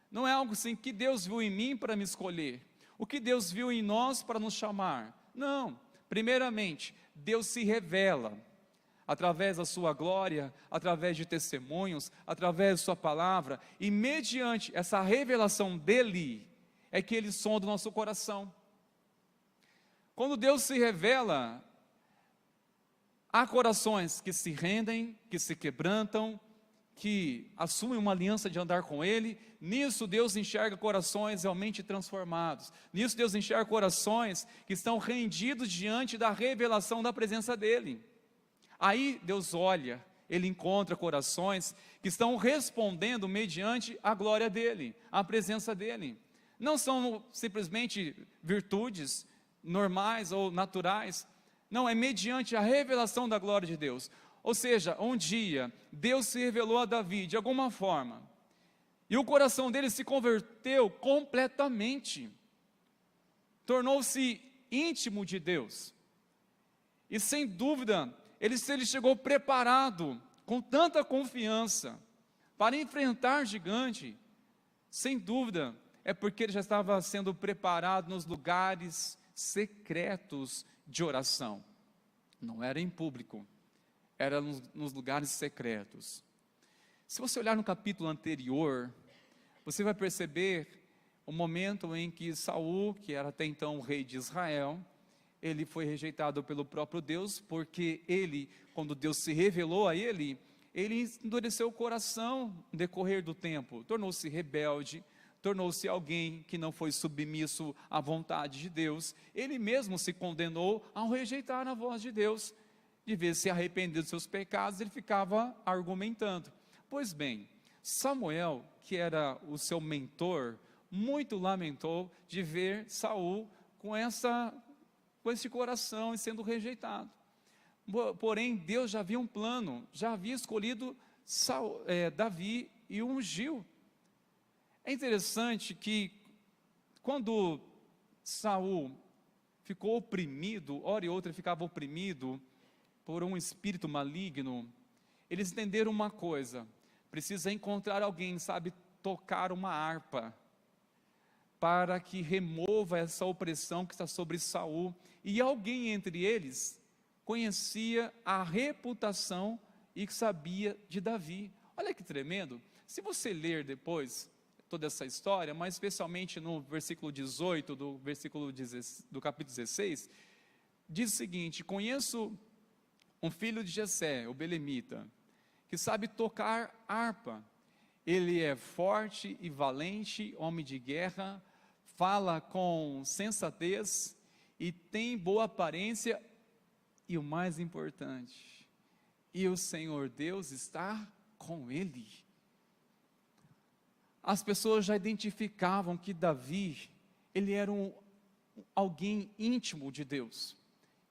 Não é algo assim que Deus viu em mim para me escolher, o que Deus viu em nós para nos chamar. Não, primeiramente Deus se revela através da sua glória, através de testemunhos, através de sua palavra, e mediante essa revelação dele, é que ele sonda o nosso coração. Quando Deus se revela, há corações que se rendem, que se quebrantam, que assumem uma aliança de andar com Ele. Nisso Deus enxerga corações realmente transformados. Nisso Deus enxerga corações que estão rendidos diante da revelação da presença dEle. Aí Deus olha, Ele encontra corações que estão respondendo mediante a glória dEle, a presença dEle. Não são simplesmente virtudes normais ou naturais. Não, é mediante a revelação da glória de Deus. Ou seja, um dia, Deus se revelou a Davi de alguma forma, e o coração dele se converteu completamente, tornou-se íntimo de Deus, e sem dúvida, ele chegou preparado, com tanta confiança, para enfrentar gigante. Sem dúvida, é porque ele já estava sendo preparado nos lugares secretos de oração. Não era em público, era nos lugares secretos. Se você olhar no capítulo anterior, você vai perceber o momento em que Saul, que era até então o rei de Israel, ele foi rejeitado pelo próprio Deus, porque ele, quando Deus se revelou a ele endureceu o coração no decorrer do tempo, tornou-se rebelde, tornou-se alguém que não foi submisso à vontade de Deus. Ele mesmo se condenou ao rejeitar a voz de Deus. De vez se arrepender dos seus pecados, ele ficava argumentando. Pois bem, Samuel, que era o seu mentor, muito lamentou de ver Saul com esse coração e sendo rejeitado. Porém, Deus já havia um plano, já havia escolhido Davi e o ungiu. É interessante que quando Saul ficou oprimido, hora e outra ele ficava oprimido por um espírito maligno, eles entenderam uma coisa: precisa encontrar alguém, sabe, tocar uma harpa, para que remova essa opressão que está sobre Saul. E alguém entre eles conhecia a reputação e sabia de Davi. Olha que tremendo. Se você ler depois toda essa história, mas especialmente no versículo 18 do capítulo 16, diz o seguinte: conheço um filho de Jessé, o belemita, que sabe tocar harpa. Ele é forte e valente, homem de guerra, fala com sensatez e tem boa aparência, e o mais importante, e o Senhor Deus está com ele. As pessoas já identificavam que Davi, ele era alguém íntimo de Deus,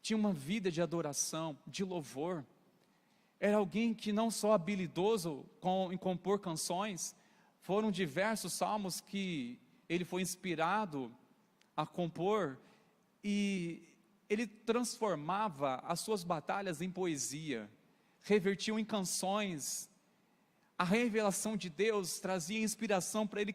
tinha uma vida de adoração, de louvor, era alguém que não só habilidoso em compor canções, foram diversos salmos que ele foi inspirado a compor, e ele transformava as suas batalhas em poesia, revertiam em canções. A revelação de Deus trazia inspiração para ele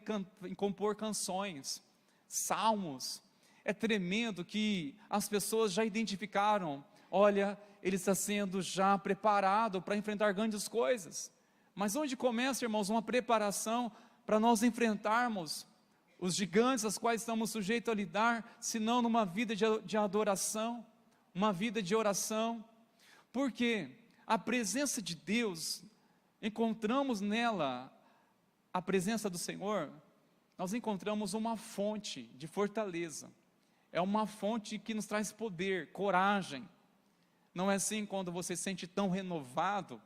compor canções, salmos. É tremendo que as pessoas já identificaram: olha, ele está sendo já preparado para enfrentar grandes coisas. Mas onde começa, irmãos, uma preparação para nós enfrentarmos os gigantes aos quais estamos sujeitos a lidar, se não numa vida de adoração, uma vida de oração? Porque a presença de Deus, encontramos nela a presença do Senhor, nós encontramos uma fonte de fortaleza, é uma fonte que nos traz poder, coragem. Não é assim quando você se sente tão renovado,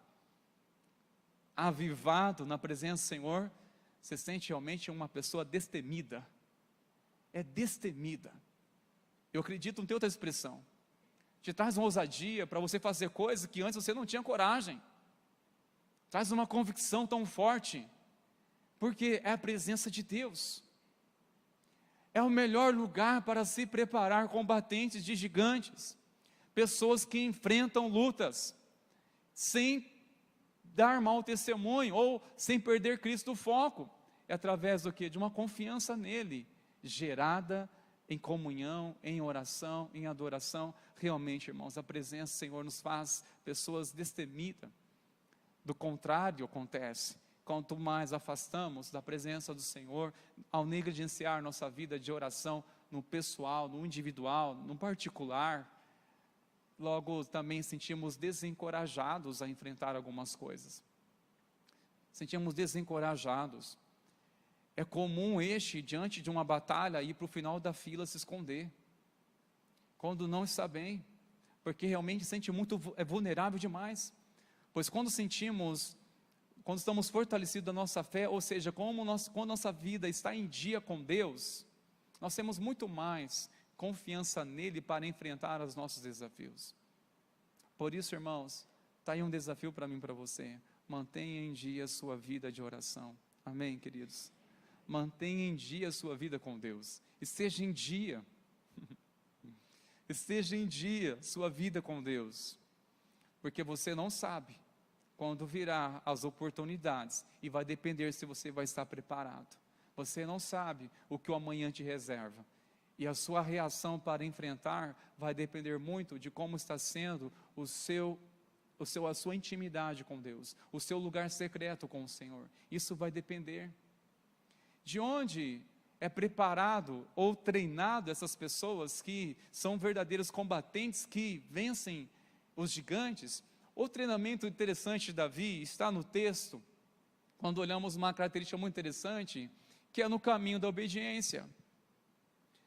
avivado na presença do Senhor, você sente realmente uma pessoa destemida, é destemida. Eu acredito, não tem outra expressão, te traz uma ousadia para você fazer coisas que antes você não tinha coragem, traz uma convicção tão forte, porque é a presença de Deus. É o melhor lugar para se preparar combatentes de gigantes, pessoas que enfrentam lutas, sem dar mau testemunho, ou sem perder Cristo do foco. É através do quê? De uma confiança nele, gerada em comunhão, em oração, em adoração. Realmente, irmãos, a presença do Senhor nos faz pessoas destemidas. Do contrário acontece, quanto mais afastamos da presença do Senhor, ao negligenciar nossa vida de oração no pessoal, no individual, no particular, logo também sentimos desencorajados a enfrentar algumas coisas. Sentimos desencorajados. É comum diante de uma batalha, ir para o final da fila se esconder, quando não está bem, porque realmente sente muito, é vulnerável demais. Pois quando estamos fortalecidos da nossa fé, ou seja, quando nossa vida está em dia com Deus, nós temos muito mais confiança nele para enfrentar os nossos desafios. Por isso, irmãos, está aí um desafio para mim e para você: mantenha em dia a sua vida de oração. Amém, queridos? Mantenha em dia a sua vida com Deus, esteja em dia, esteja em dia sua vida com Deus, porque você não sabe quando virá as oportunidades, e vai depender se você vai estar preparado. Você não sabe o que o amanhã te reserva, e a sua reação para enfrentar vai depender muito de como está sendo a sua intimidade com Deus, o seu lugar secreto com o Senhor. Isso vai depender de onde é preparado ou treinado essas pessoas que são verdadeiros combatentes, que vencem os gigantes. O treinamento interessante de Davi está no texto, quando olhamos uma característica muito interessante, que é no caminho da obediência.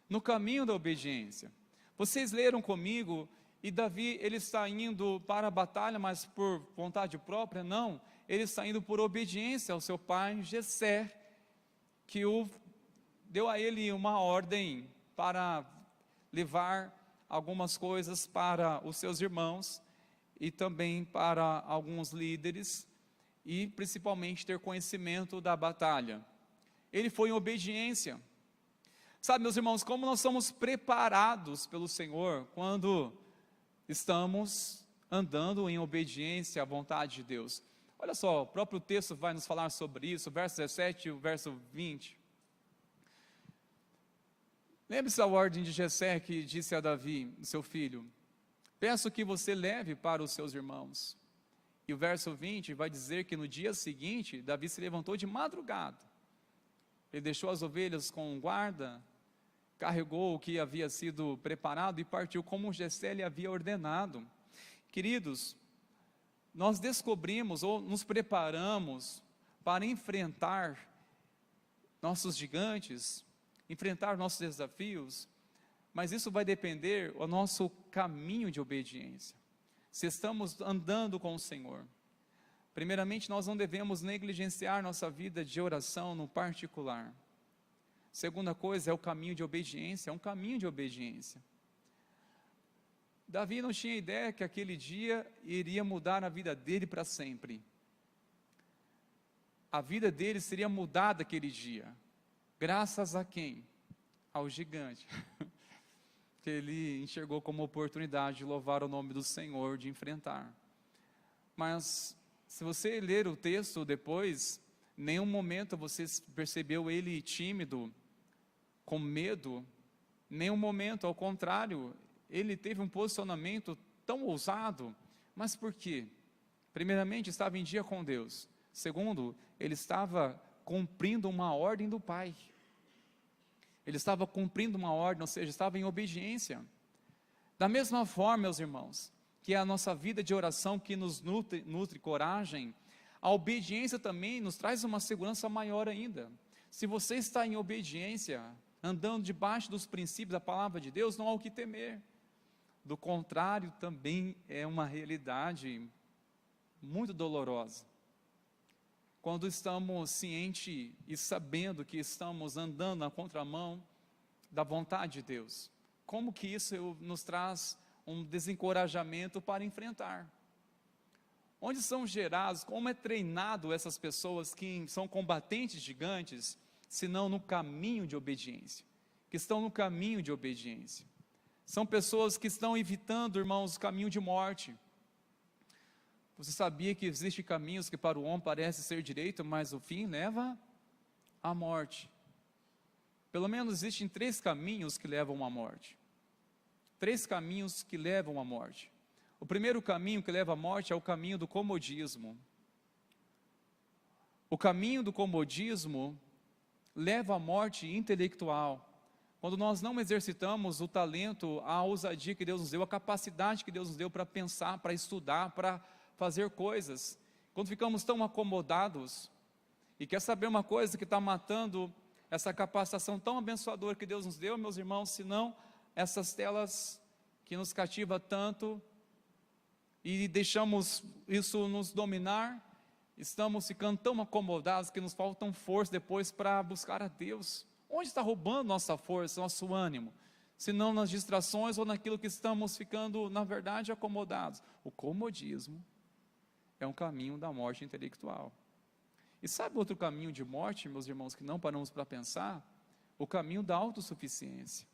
No caminho da obediência. Vocês leram comigo, e Davi, ele está indo para a batalha, mas por vontade própria? Não, ele está indo por obediência ao seu pai Jessé, que deu a ele uma ordem para levar algumas coisas para os seus irmãos, e também para alguns líderes, e principalmente ter conhecimento da batalha. Ele foi em obediência. Sabe, meus irmãos, como nós somos preparados pelo Senhor quando estamos andando em obediência à vontade de Deus. Olha só, o próprio texto vai nos falar sobre isso, o verso 17 e o verso 20. Lembre-se da ordem de Jessé, que disse a Davi, seu filho: peço que você leve para os seus irmãos, E o verso 20 vai dizer que no dia seguinte, Davi se levantou de madrugada. Ele deixou as ovelhas com guarda, carregou o que havia sido preparado e partiu como Jessé lhe havia ordenado. Queridos, nós descobrimos ou nos preparamos para enfrentar nossos gigantes, enfrentar nossos desafios, mas isso vai depender do nosso caminho de obediência. Se estamos andando com o Senhor, primeiramente nós não devemos negligenciar nossa vida de oração no particular. Segunda coisa é o caminho de obediência, é um caminho de obediência. Davi não tinha ideia que aquele dia iria mudar a vida dele para sempre. A vida dele seria mudada aquele dia. Graças a quem? Ao gigante. Que ele enxergou como oportunidade de louvar o nome do Senhor, de enfrentar. Mas, se você ler o texto depois, em nenhum momento você percebeu ele tímido, com medo, em nenhum momento, ao contrário, ele teve um posicionamento tão ousado. Mas por quê? Primeiramente, estava em dia com Deus. Segundo, ele estava cumprindo uma ordem do Pai. Ele estava cumprindo uma ordem, ou seja, estava em obediência. Da mesma forma, meus irmãos, que é a nossa vida de oração que nos nutre coragem, a obediência também nos traz uma segurança maior ainda. Se você está em obediência, andando debaixo dos princípios da palavra de Deus, não há o que temer. Do contrário, também é uma realidade muito dolorosa. Quando estamos cientes e sabendo que estamos andando na contramão da vontade de Deus, como que isso nos traz um desencorajamento para enfrentar? Onde são gerados, como é treinado essas pessoas que são combatentes gigantes, se não no caminho de obediência, que estão no caminho de obediência? São pessoas que estão evitando, irmãos, o caminho de morte. Você sabia que existem caminhos que para o homem parece ser direito, mas o fim leva à morte? Pelo menos existem 3 caminhos que levam à morte. 3 caminhos que levam à morte. O primeiro caminho que leva à morte é o caminho do comodismo. O caminho do comodismo leva à morte intelectual. Quando nós não exercitamos o talento, a ousadia que Deus nos deu, a capacidade que Deus nos deu para pensar, para estudar, para fazer coisas, quando ficamos tão acomodados, e quer saber uma coisa que está matando essa capacitação tão abençoadora que Deus nos deu, meus irmãos, senão essas telas que nos cativa tanto, e deixamos isso nos dominar, estamos ficando tão acomodados que nos faltam força depois para buscar a Deus. Onde está roubando nossa força, nosso ânimo? Se não nas distrações ou naquilo que estamos ficando, na verdade, acomodados. O comodismo é um caminho da morte intelectual. E sabe outro caminho de morte, meus irmãos, que não paramos para pensar? O caminho da autossuficiência.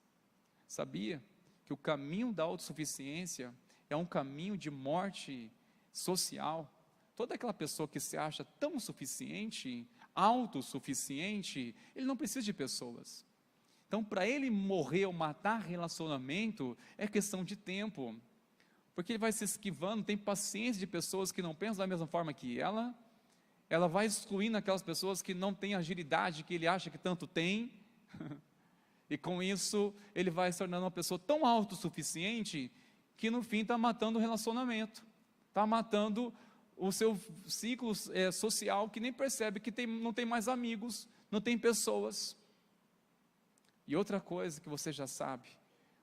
Sabia que o caminho da autossuficiência é um caminho de morte social? Toda aquela pessoa que se acha tão suficiente, autossuficiente, ele não precisa de pessoas. Então, para ele morrer ou matar relacionamento, é questão de tempo. Porque ele vai se esquivando, não tem paciência de pessoas que não pensam da mesma forma que ela vai excluindo aquelas pessoas que não têm agilidade que ele acha que tanto tem, e com isso ele vai se tornando uma pessoa tão autossuficiente, que no fim está matando o relacionamento, está matando o seu ciclo social, que nem percebe que não tem mais amigos, não tem pessoas. E outra coisa que você já sabe,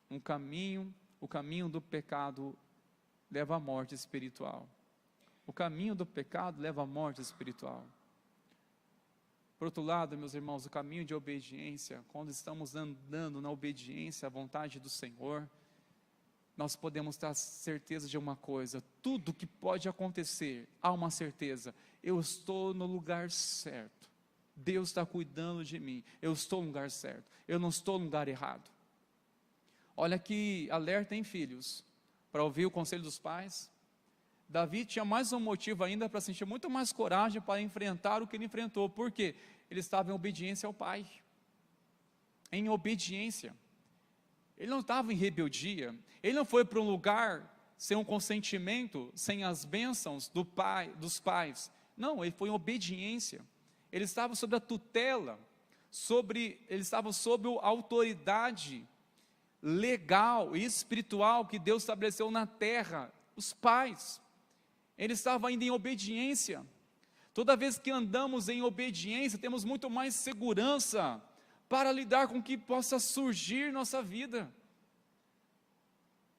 o caminho do pecado leva à morte espiritual. O caminho do pecado leva à morte espiritual. Por outro lado, meus irmãos, o caminho de obediência, quando estamos andando na obediência à vontade do Senhor, nós podemos ter certeza de uma coisa: tudo que pode acontecer, há uma certeza: eu estou no lugar certo, Deus está cuidando de mim, eu estou no lugar certo, eu não estou no lugar errado. Olha que alerta, hein, filhos, para ouvir o conselho dos pais. Davi tinha mais um motivo ainda para sentir muito mais coragem para enfrentar o que ele enfrentou. Por quê? Ele estava em obediência ao pai, em obediência. Ele não estava em rebeldia, ele não foi para um lugar sem um consentimento, sem as bênçãos dos pais. Não, ele foi em obediência. Ele estava sob a tutela, ele estava sob a autoridade legal e espiritual que Deus estabeleceu na terra, os pais. Ele estava ainda em obediência. Toda vez que andamos em obediência, temos muito mais segurança para lidar com o que possa surgir em nossa vida.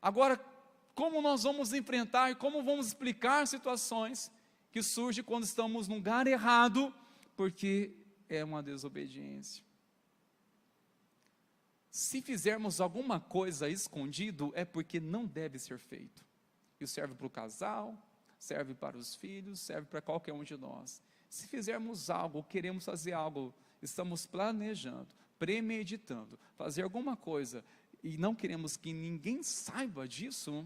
Agora, como nós vamos enfrentar e como vamos explicar situações que surgem quando estamos no lugar errado, porque é uma desobediência. Se fizermos alguma coisa escondido, é porque não deve ser feito. Isso serve para o casal, serve para os filhos, serve para qualquer um de nós. Se fizermos algo, queremos fazer algo, estamos planejando, premeditando, fazer alguma coisa, e não queremos que ninguém saiba disso,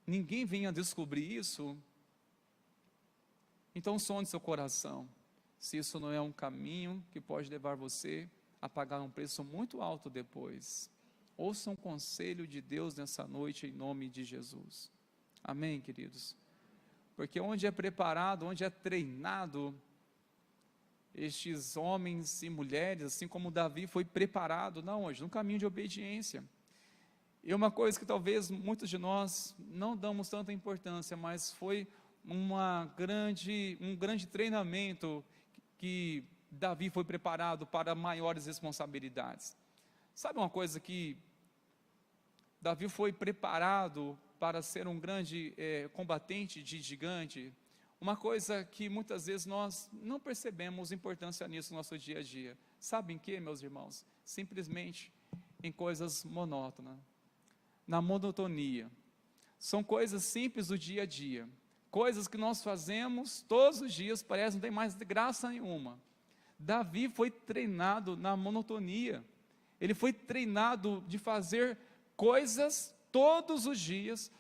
ninguém venha descobrir isso, então sonde seu coração, se isso não é um caminho que pode levar você a pagar um preço muito alto depois. Ouça um conselho de Deus nessa noite, em nome de Jesus. Amém, queridos? Porque onde é preparado, onde é treinado, estes homens e mulheres, assim como Davi foi preparado, não hoje, no caminho de obediência. E uma coisa que talvez muitos de nós não damos tanta importância, mas foi um grande treinamento que Davi foi preparado para maiores responsabilidades. Sabe uma coisa que Davi foi preparado para ser um grande combatente de gigante? Uma coisa que muitas vezes nós não percebemos importância nisso no nosso dia a dia. Sabe em que, meus irmãos? Simplesmente em coisas monótonas, na monotonia. São coisas simples do dia a dia, coisas que nós fazemos todos os dias, parece que não tem mais graça nenhuma. Davi foi treinado na monotonia, ele foi treinado de fazer coisas todos os dias,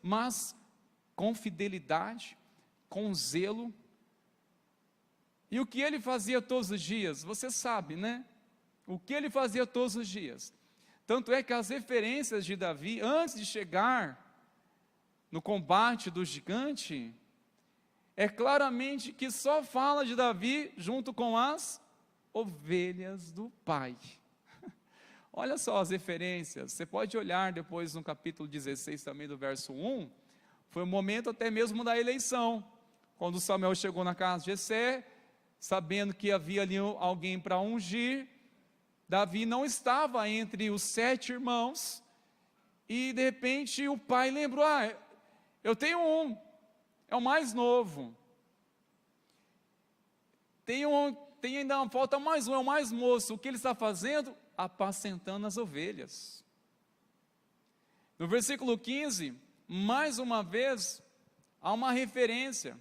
mas com fidelidade, com zelo. E o que ele fazia todos os dias? Você sabe, né? O que ele fazia todos os dias? Tanto é que as referências de Davi, antes de chegar no combate do gigante, é claramente que só fala de Davi junto com as ovelhas do pai. Olha só as referências, você pode olhar depois no capítulo 16 também do verso 1, foi o momento até mesmo da eleição, quando Samuel chegou na casa de Jessé, sabendo que havia ali alguém para ungir, Davi não estava entre os 7 irmãos, e de repente o pai lembrou, eu tenho um, é o mais novo, tem ainda falta mais um, é o mais moço, o que ele está fazendo? Apacentando as ovelhas. No versículo 15, mais uma vez, há uma referência,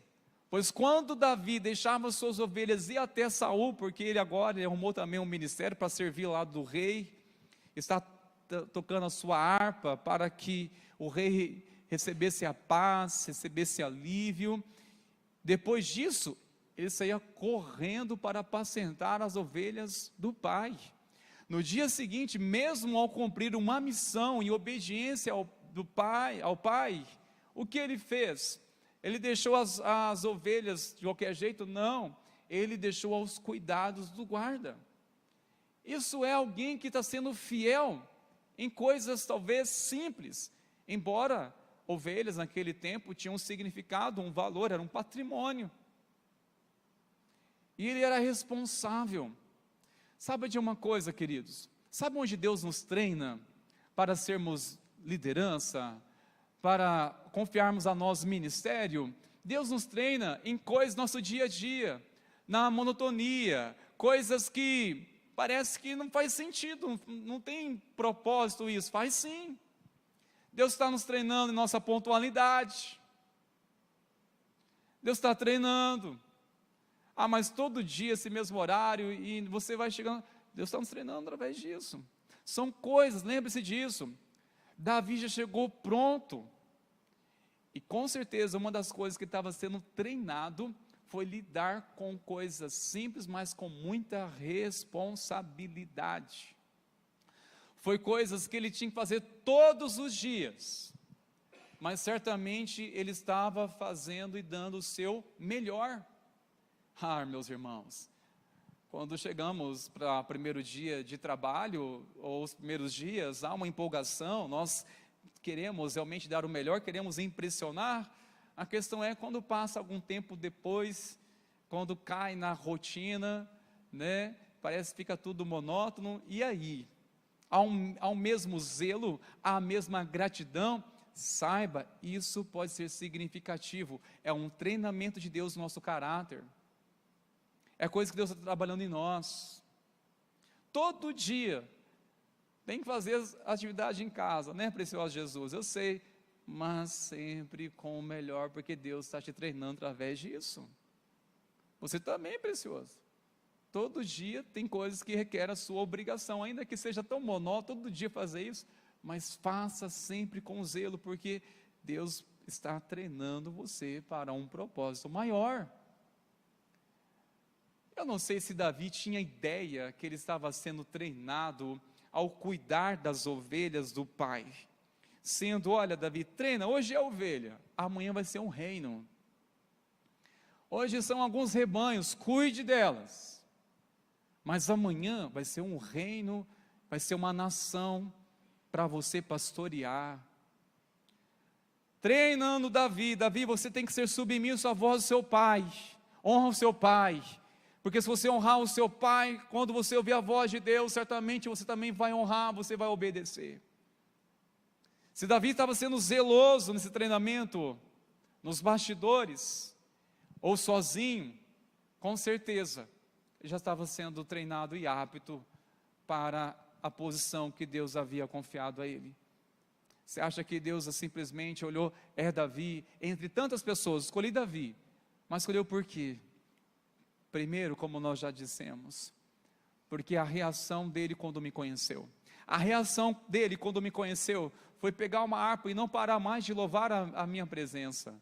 pois quando Davi deixava suas ovelhas ir até Saul, porque ele arrumou também um ministério para servir ao lado do rei, está tocando a sua harpa para que o rei recebesse a paz, recebesse alívio. Depois disso, ele saía correndo para apacentar as ovelhas do pai. No dia seguinte, mesmo ao cumprir uma missão em obediência ao pai, o que ele fez? Ele deixou as ovelhas de qualquer jeito? Não, ele deixou aos cuidados do guarda. Isso é alguém que está sendo fiel em coisas talvez simples, embora ovelhas naquele tempo tinham um significado, um valor, era um patrimônio. E ele era responsável. Sabe de uma coisa, queridos? Sabe onde Deus nos treina para sermos liderança, para confiarmos a nós ministério? Deus nos treina em coisas do nosso dia a dia, na monotonia, coisas que parece que não faz sentido, não tem propósito isso. Faz sim. Deus está nos treinando em nossa pontualidade. Deus está treinando. Mas todo dia esse mesmo horário e você vai chegando. Deus está nos treinando através disso. São coisas, lembre-se disso. Davi já chegou pronto. E com certeza uma das coisas que estava sendo treinado foi lidar com coisas simples, mas com muita responsabilidade. foi coisas que ele tinha que fazer todos os dias, mas certamente ele estava fazendo e dando o seu melhor. Meus irmãos, quando chegamos para o primeiro dia de trabalho, ou os primeiros dias, há uma empolgação, nós queremos realmente dar o melhor, queremos impressionar. A questão é quando passa algum tempo depois, quando cai na rotina, né, parece que fica tudo monótono, e aí? Ao mesmo zelo, à mesma gratidão, saiba, isso pode ser significativo, é um treinamento de Deus no nosso caráter, é coisa que Deus está trabalhando em nós. Todo dia tem que fazer as atividades em casa, né, precioso Jesus? Eu sei, mas sempre com o melhor, porque Deus está te treinando através disso. Você também é precioso. Todo dia tem coisas que requerem a sua obrigação, ainda que seja tão monótono, todo dia fazer isso, mas faça sempre com zelo, porque Deus está treinando você para um propósito maior. Eu não sei se Davi tinha ideia que ele estava sendo treinado ao cuidar das ovelhas do pai, sendo, olha Davi, treina, hoje é ovelha, amanhã vai ser um reino, hoje são alguns rebanhos, cuide delas, mas amanhã vai ser um reino, vai ser uma nação para você pastorear. Treinando Davi, você tem que ser submisso à voz do seu pai, honra o seu pai, porque se você honrar o seu pai, quando você ouvir a voz de Deus, certamente você também vai honrar, você vai obedecer. Se Davi estava sendo zeloso nesse treinamento, nos bastidores, ou sozinho, com certeza, ele já estava sendo treinado e apto para a posição que Deus havia confiado a ele. Você acha que Deus simplesmente olhou, Davi, entre tantas pessoas, escolhi Davi, mas escolheu por quê? Primeiro, como nós já dissemos, porque a reação dele quando me conheceu, foi pegar uma harpa e não parar mais de louvar a minha presença,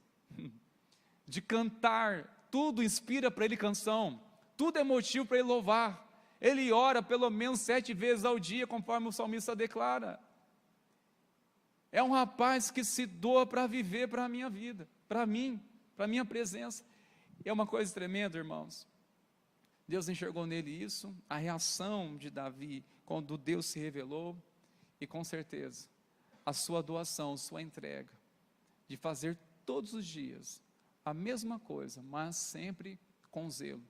de cantar, tudo inspira para ele canção, tudo é motivo para ele louvar, ele ora pelo menos 7 vezes ao dia, conforme o salmista declara, é um rapaz que se doa para viver para a minha vida, para mim, para a minha presença, é uma coisa tremenda, irmãos. Deus enxergou nele isso, a reação de Davi, quando Deus se revelou, e com certeza, a sua doação, sua entrega, de fazer todos os dias, a mesma coisa, mas sempre com zelo,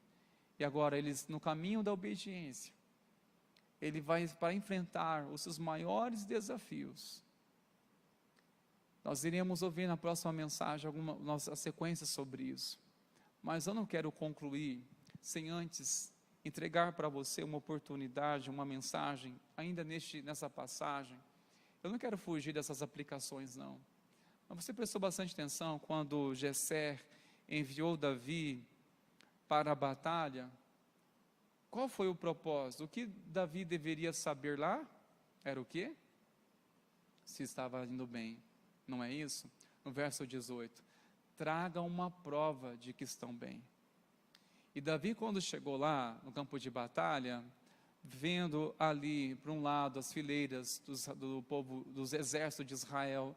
e agora ele no caminho da obediência, ele vai para enfrentar os seus maiores desafios. Nós iremos ouvir na próxima mensagem, alguma nossa sequência sobre isso, mas eu não quero concluir, sem antes entregar para você uma oportunidade, uma mensagem, ainda nessa passagem. Eu não quero fugir dessas aplicações não, mas você prestou bastante atenção quando Jessé enviou Davi para a batalha? Qual foi o propósito? O que Davi deveria saber lá? Era o quê? Se estava indo bem, não é isso? No verso 18, traga uma prova de que estão bem. E Davi, quando chegou lá no campo de batalha, vendo ali para um lado as fileiras do povo, dos exércitos de Israel,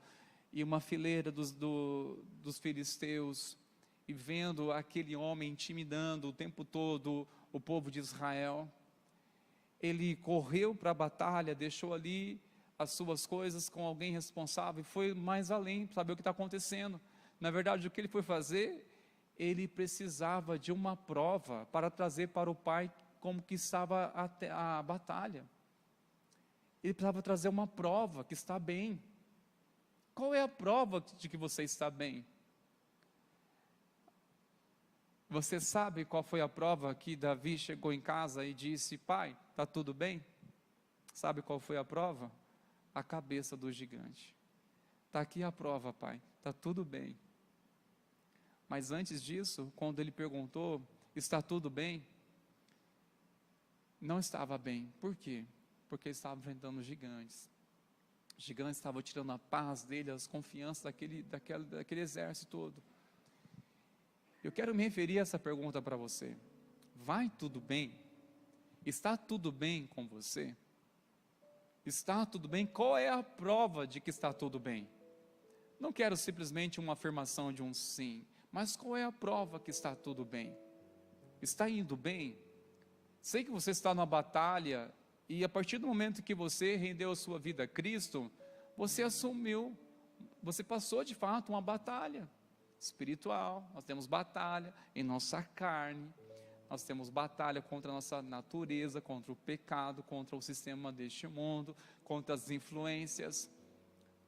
e uma fileira dos filisteus, e vendo aquele homem intimidando o tempo todo o povo de Israel, ele correu para a batalha, deixou ali as suas coisas com alguém responsável, e foi mais além, para saber o que está acontecendo. Na verdade, o que ele foi fazer? Ele precisava de uma prova para trazer para o pai como que estava a batalha. Ele precisava trazer uma prova que está bem. Qual é a prova de que você está bem? Você sabe qual foi a prova que Davi chegou em casa e disse, pai, está tudo bem? Sabe qual foi a prova? A cabeça do gigante. Está aqui a prova, pai, está tudo bem. Mas antes disso, quando ele perguntou, está tudo bem? Não estava bem. Por quê? Porque ele estava enfrentando gigantes. Os gigantes estavam tirando a paz dele, as confianças daquele exército todo. Eu quero me referir a essa pergunta para você. Vai tudo bem? Está tudo bem com você? Está tudo bem? Qual é a prova de que está tudo bem? Não quero simplesmente uma afirmação de um sim, mas qual é a prova que está tudo bem? Está indo bem? Sei que você está numa batalha, e a partir do momento que você rendeu a sua vida a Cristo, você assumiu, você passou de fato uma batalha espiritual. Nós temos batalha em nossa carne, nós temos batalha contra a nossa natureza, contra o pecado, contra o sistema deste mundo, contra as influências,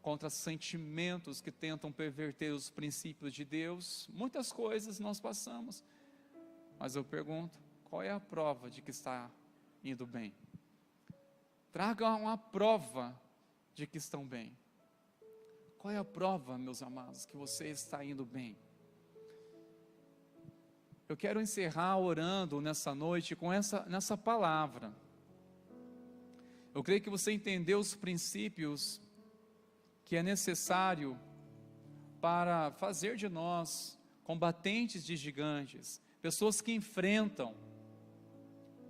contra sentimentos que tentam perverter os princípios de Deus. Muitas coisas nós passamos, mas eu pergunto, qual é a prova de que está indo bem? Traga uma prova de que estão bem. Qual é a prova, meus amados, que você está indo bem? Eu quero encerrar orando nessa noite com nessa palavra. Eu creio que você entendeu os princípios que é necessário para fazer de nós combatentes de gigantes, pessoas que enfrentam.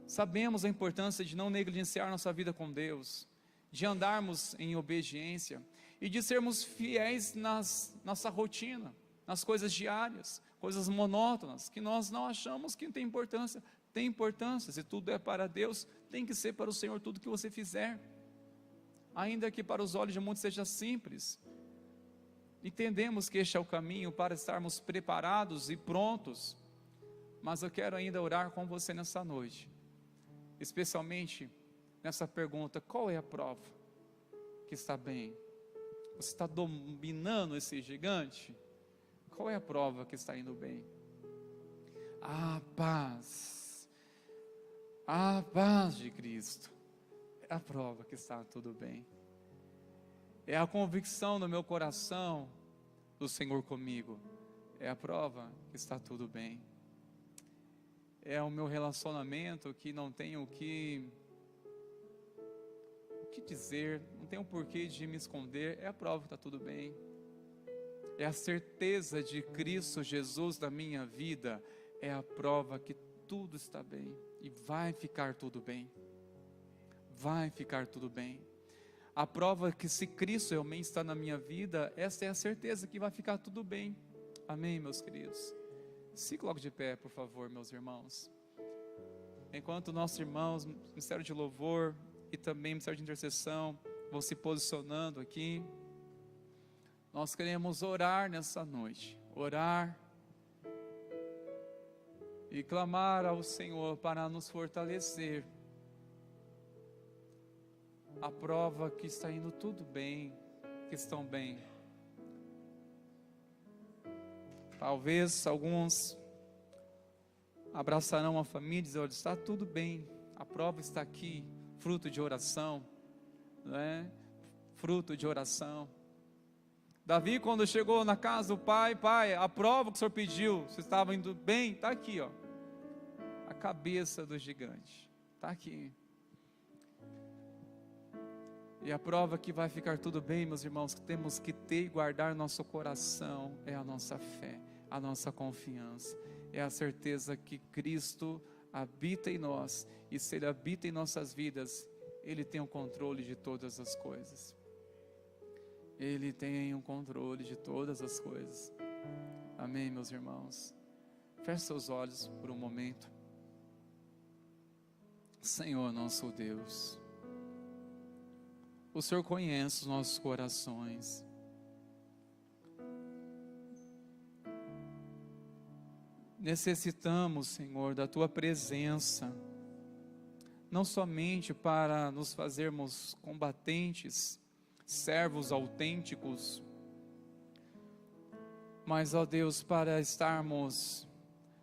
Sabemos a importância de não negligenciar nossa vida com Deus, de andarmos em obediência e de sermos fiéis nossa rotina, nas coisas diárias, coisas monótonas, que nós não achamos que tem importância. Tem importância, se tudo é para Deus, tem que ser para o Senhor tudo que você fizer, ainda que para os olhos de muitos seja simples. Entendemos que este é o caminho para estarmos preparados e prontos, mas eu quero ainda orar com você nessa noite, especialmente nessa pergunta: qual é a prova que está bem? Você está dominando esse gigante? Qual é a prova que está indo bem? A paz de Cristo é a prova que está tudo bem. É a convicção no meu coração do Senhor comigo, é a prova que está tudo bem. É o meu relacionamento que não tenho o que dizer, não tenho porquê de me esconder, é a prova que está tudo bem. É a certeza de Cristo Jesus na minha vida, é a prova que tudo está bem, e vai ficar tudo bem, vai ficar tudo bem. A prova que se Cristo realmente está na minha vida, essa é a certeza que vai ficar tudo bem. Amém, meus queridos? Se coloque de pé, por favor, meus irmãos. Enquanto nossos irmãos, Ministério de Louvor e também Ministério de Intercessão, vão se posicionando aqui, nós queremos orar nessa noite, orar e clamar ao Senhor para nos fortalecer. A prova que está indo tudo bem, que estão bem. Talvez alguns abraçarão a família e dizerão: está tudo bem, a prova está aqui, fruto de oração, não é? Fruto de oração. Davi, quando chegou na casa do pai, a prova que o Senhor pediu, você estava indo bem, está aqui, ó, a cabeça do gigante, está aqui. E a prova que vai ficar tudo bem, meus irmãos, que temos que ter e guardar nosso coração, é a nossa fé, a nossa confiança, é a certeza que Cristo habita em nós, e se Ele habita em nossas vidas, Ele tem o controle de todas as coisas. Ele tem o controle de todas as coisas. Amém, meus irmãos? Feche seus olhos por um momento. Senhor, nosso Deus, o Senhor conhece os nossos corações. Necessitamos, Senhor, da Tua presença, não somente para nos fazermos combatentes, servos autênticos, mas, ó Deus, para estarmos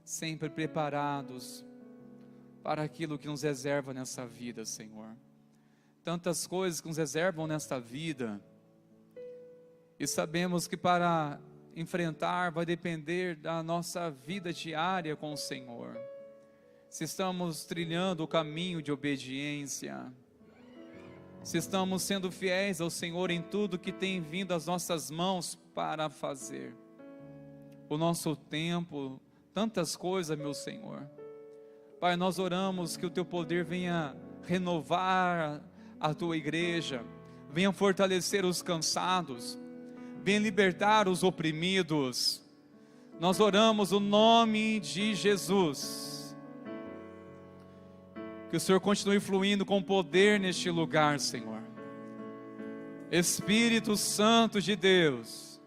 sempre preparados para aquilo que nos reserva nessa vida, Senhor. Tantas coisas que nos reservam nesta vida, e sabemos que para enfrentar vai depender da nossa vida diária com o Senhor. Se estamos trilhando o caminho de obediência, se estamos sendo fiéis ao Senhor em tudo que tem vindo às nossas mãos para fazer, o nosso tempo, tantas coisas, meu Senhor. Pai, nós oramos que o Teu poder venha renovar a tua igreja, venha fortalecer os cansados, venha libertar os oprimidos. Nós oramos o nome de Jesus. Que o Senhor continue fluindo com poder neste lugar, Senhor. Espírito Santo de Deus,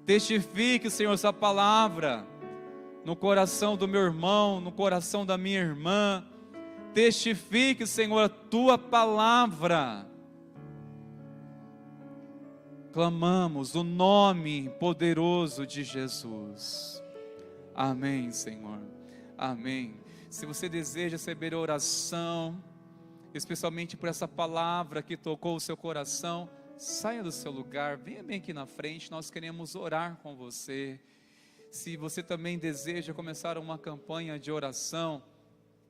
testifique, Senhor, essa palavra no coração do meu irmão, no coração da minha irmã. Testifique, Senhor, a tua palavra. Clamamos o nome poderoso de Jesus. Amém, Senhor. Amém. Se você deseja receber oração, especialmente por essa palavra que tocou o seu coração, saia do seu lugar, venha bem aqui na frente, nós queremos orar com você. Se você também deseja começar uma campanha de oração,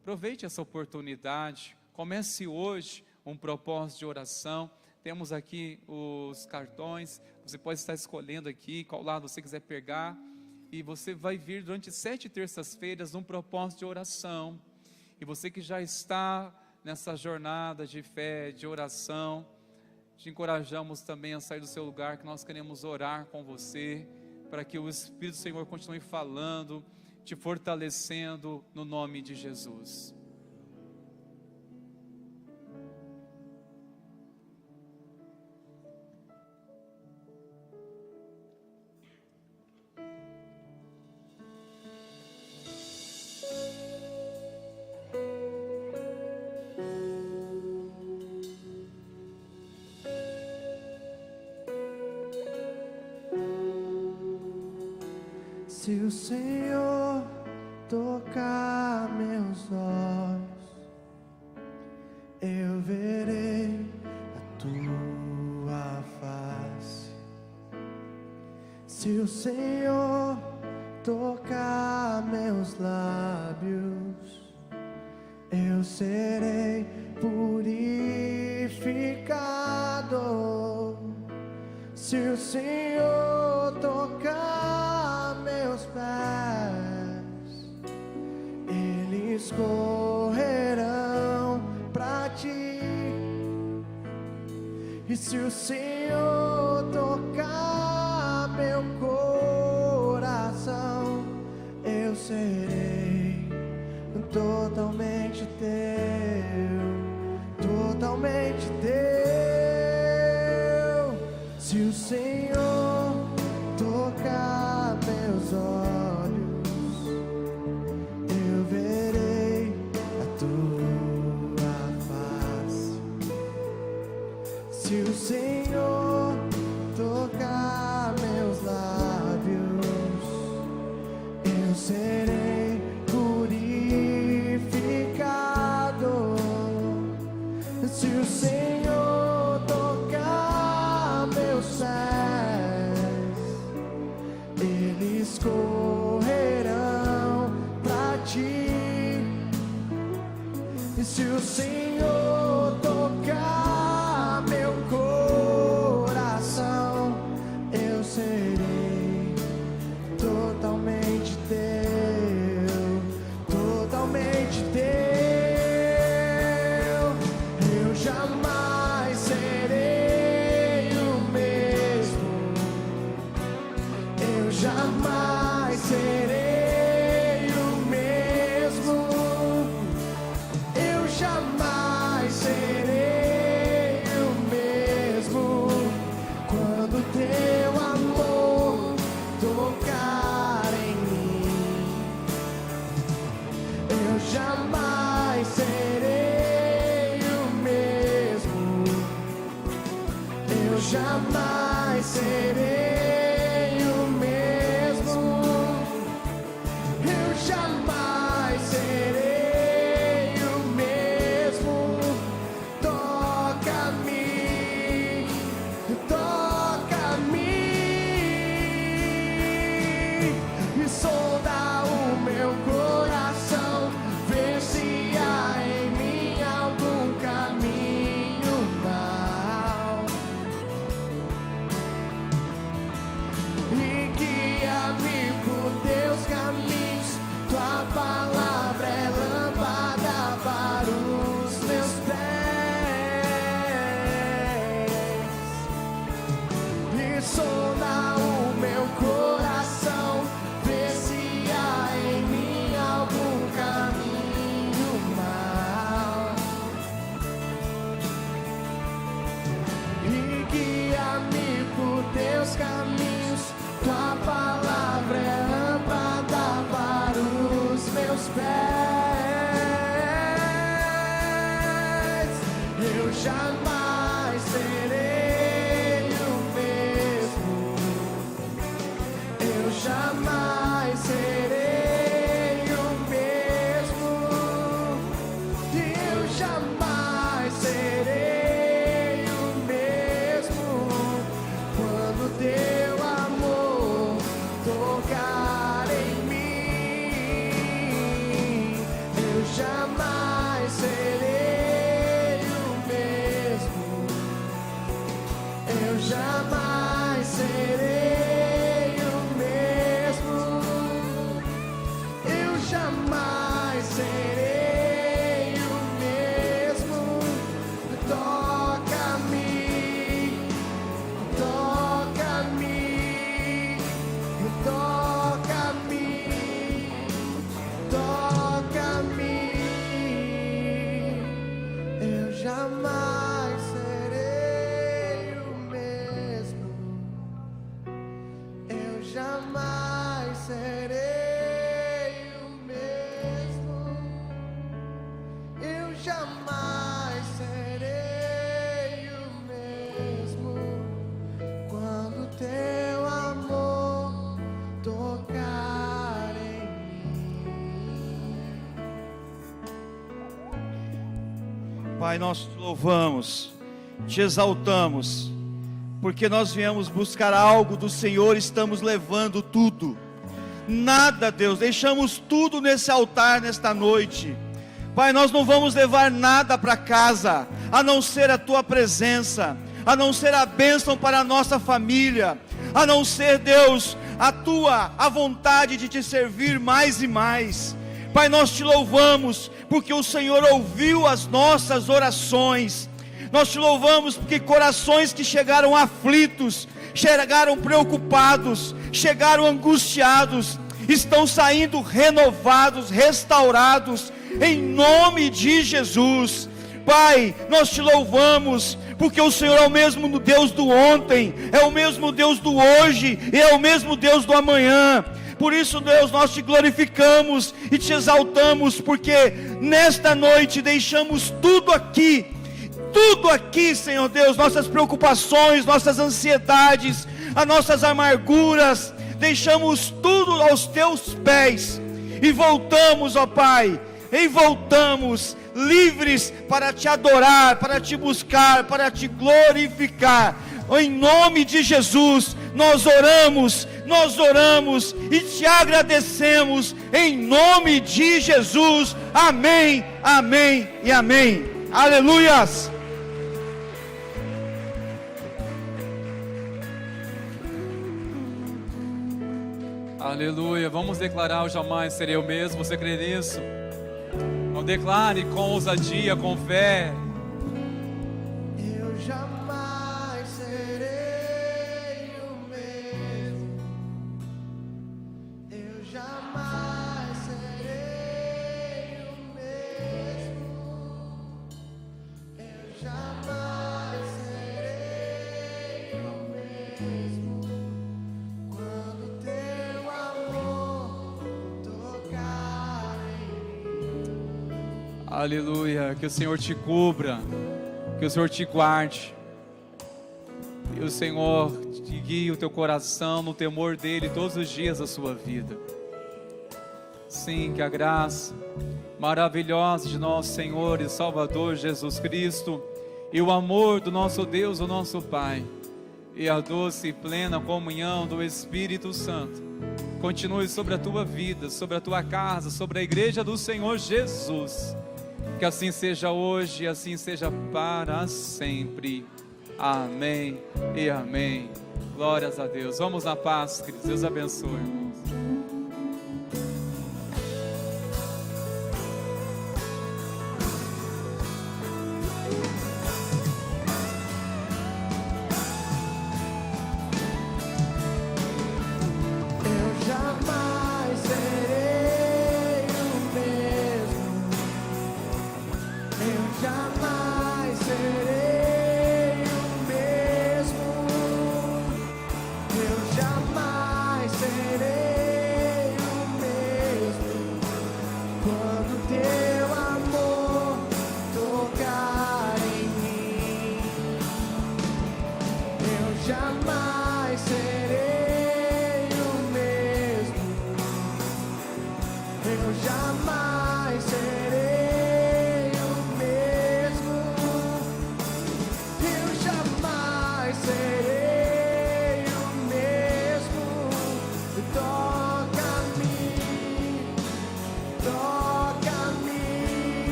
aproveite essa oportunidade, comece hoje um propósito de oração. Temos aqui os cartões, você pode estar escolhendo aqui qual lado você quiser pegar, e você vai vir durante 7 terças-feiras num propósito de oração. E você que já está nessa jornada de fé, de oração, te encorajamos também a sair do seu lugar, que nós queremos orar com você, para que o Espírito do Senhor continue falando, te fortalecendo no nome de Jesus.
Se o Senhor tocar meus olhos, eu verei a tua face. Se o Senhor tocar meus lábios, eu serei purificado. Se o Senhor tocar meus pés, eles correrão pra ti. E se o Senhor tocar meu coração, eu serei totalmente teu, totalmente teu. Se o Senhor tocar meus olhos, eu verei a tua face. Se o Senhor tocar meus lábios, eu serei purificado. Se o Senhor tocar meus pés, eles correrão pra ti. E se o Senhor tocar meu coração, eu serei totalmente teu, totalmente teu. Eu jamais serei o mesmo, eu jamais serei o mesmo, eu jamais serei o mesmo, quando teu amor tocar em mim. Eu jamais serei o mesmo, eu jamais serei o mesmo, eu jamais serei o mesmo. Toca-me, toca-me e sonda o meu coração, vê se há em mim algum caminho mau e guia-me por teus caminhos. Tua palavra é lâmpada para os meus pés meus caminhos, tua palavra é lâmpada para os meus pés. Eu jamais serei o mesmo. Eu jamais serei o mesmo. Eu jamais serei o mesmo quando teu amor tocar em mim. Eu jamais serei o mesmo. Eu jamais serei o mesmo. Eu jamais serei o mesmo. Toca-me, toca-me, toca-me, toca-me. Eu jamais serei o mesmo. Eu jamais serei o mesmo. Eu jamais serei o mesmo quando teu amor tocar em mim.
Pai, nós te louvamos, te exaltamos, porque nós viemos buscar algo do Senhor, estamos levando tudo. Nada, Deus, deixamos tudo nesse altar nesta noite. Pai, nós não vamos levar nada para casa, a não ser a tua presença, a não ser a bênção para a nossa família, a não ser, Deus, a vontade de te servir mais e mais. Pai, nós te louvamos, porque o Senhor ouviu as nossas orações. Nós te louvamos porque corações que chegaram aflitos, chegaram preocupados, chegaram angustiados, estão saindo renovados, restaurados, em nome de Jesus. Pai, nós te louvamos, porque o Senhor é o mesmo Deus do ontem, é o mesmo Deus do hoje, e é o mesmo Deus do amanhã. Por isso, Deus, nós te glorificamos e te exaltamos, porque nesta noite deixamos tudo aqui, Senhor Deus, nossas preocupações, nossas ansiedades, as nossas amarguras, deixamos tudo aos teus pés, e voltamos, ó Pai, e voltamos livres para te adorar, para te buscar, para te glorificar. Em nome de Jesus, nós oramos e te agradecemos, em nome de Jesus. Amém, amém e amém. Aleluias.
Aleluia. Vamos declarar: eu jamais serei o mesmo. Você crê nisso? Então declare com ousadia, com fé.
Eu jamais serei o mesmo. Eu jamais serei o mesmo. Eu jamais serei o mesmo quando teu amor tocar em mim.
Aleluia. Que o Senhor te cubra, que o Senhor te guarde, e o Senhor te guie o teu coração no temor dEle todos os dias da sua vida. Sim, que a graça maravilhosa de nosso Senhor e Salvador Jesus Cristo, e o amor do nosso Deus, o nosso Pai, e a doce e plena comunhão do Espírito Santo continue sobre a tua vida, sobre a tua casa, sobre a igreja do Senhor Jesus. Que assim seja hoje, e assim seja para sempre. Amém e amém. Glórias a Deus. Vamos na paz, queridos. Deus abençoe.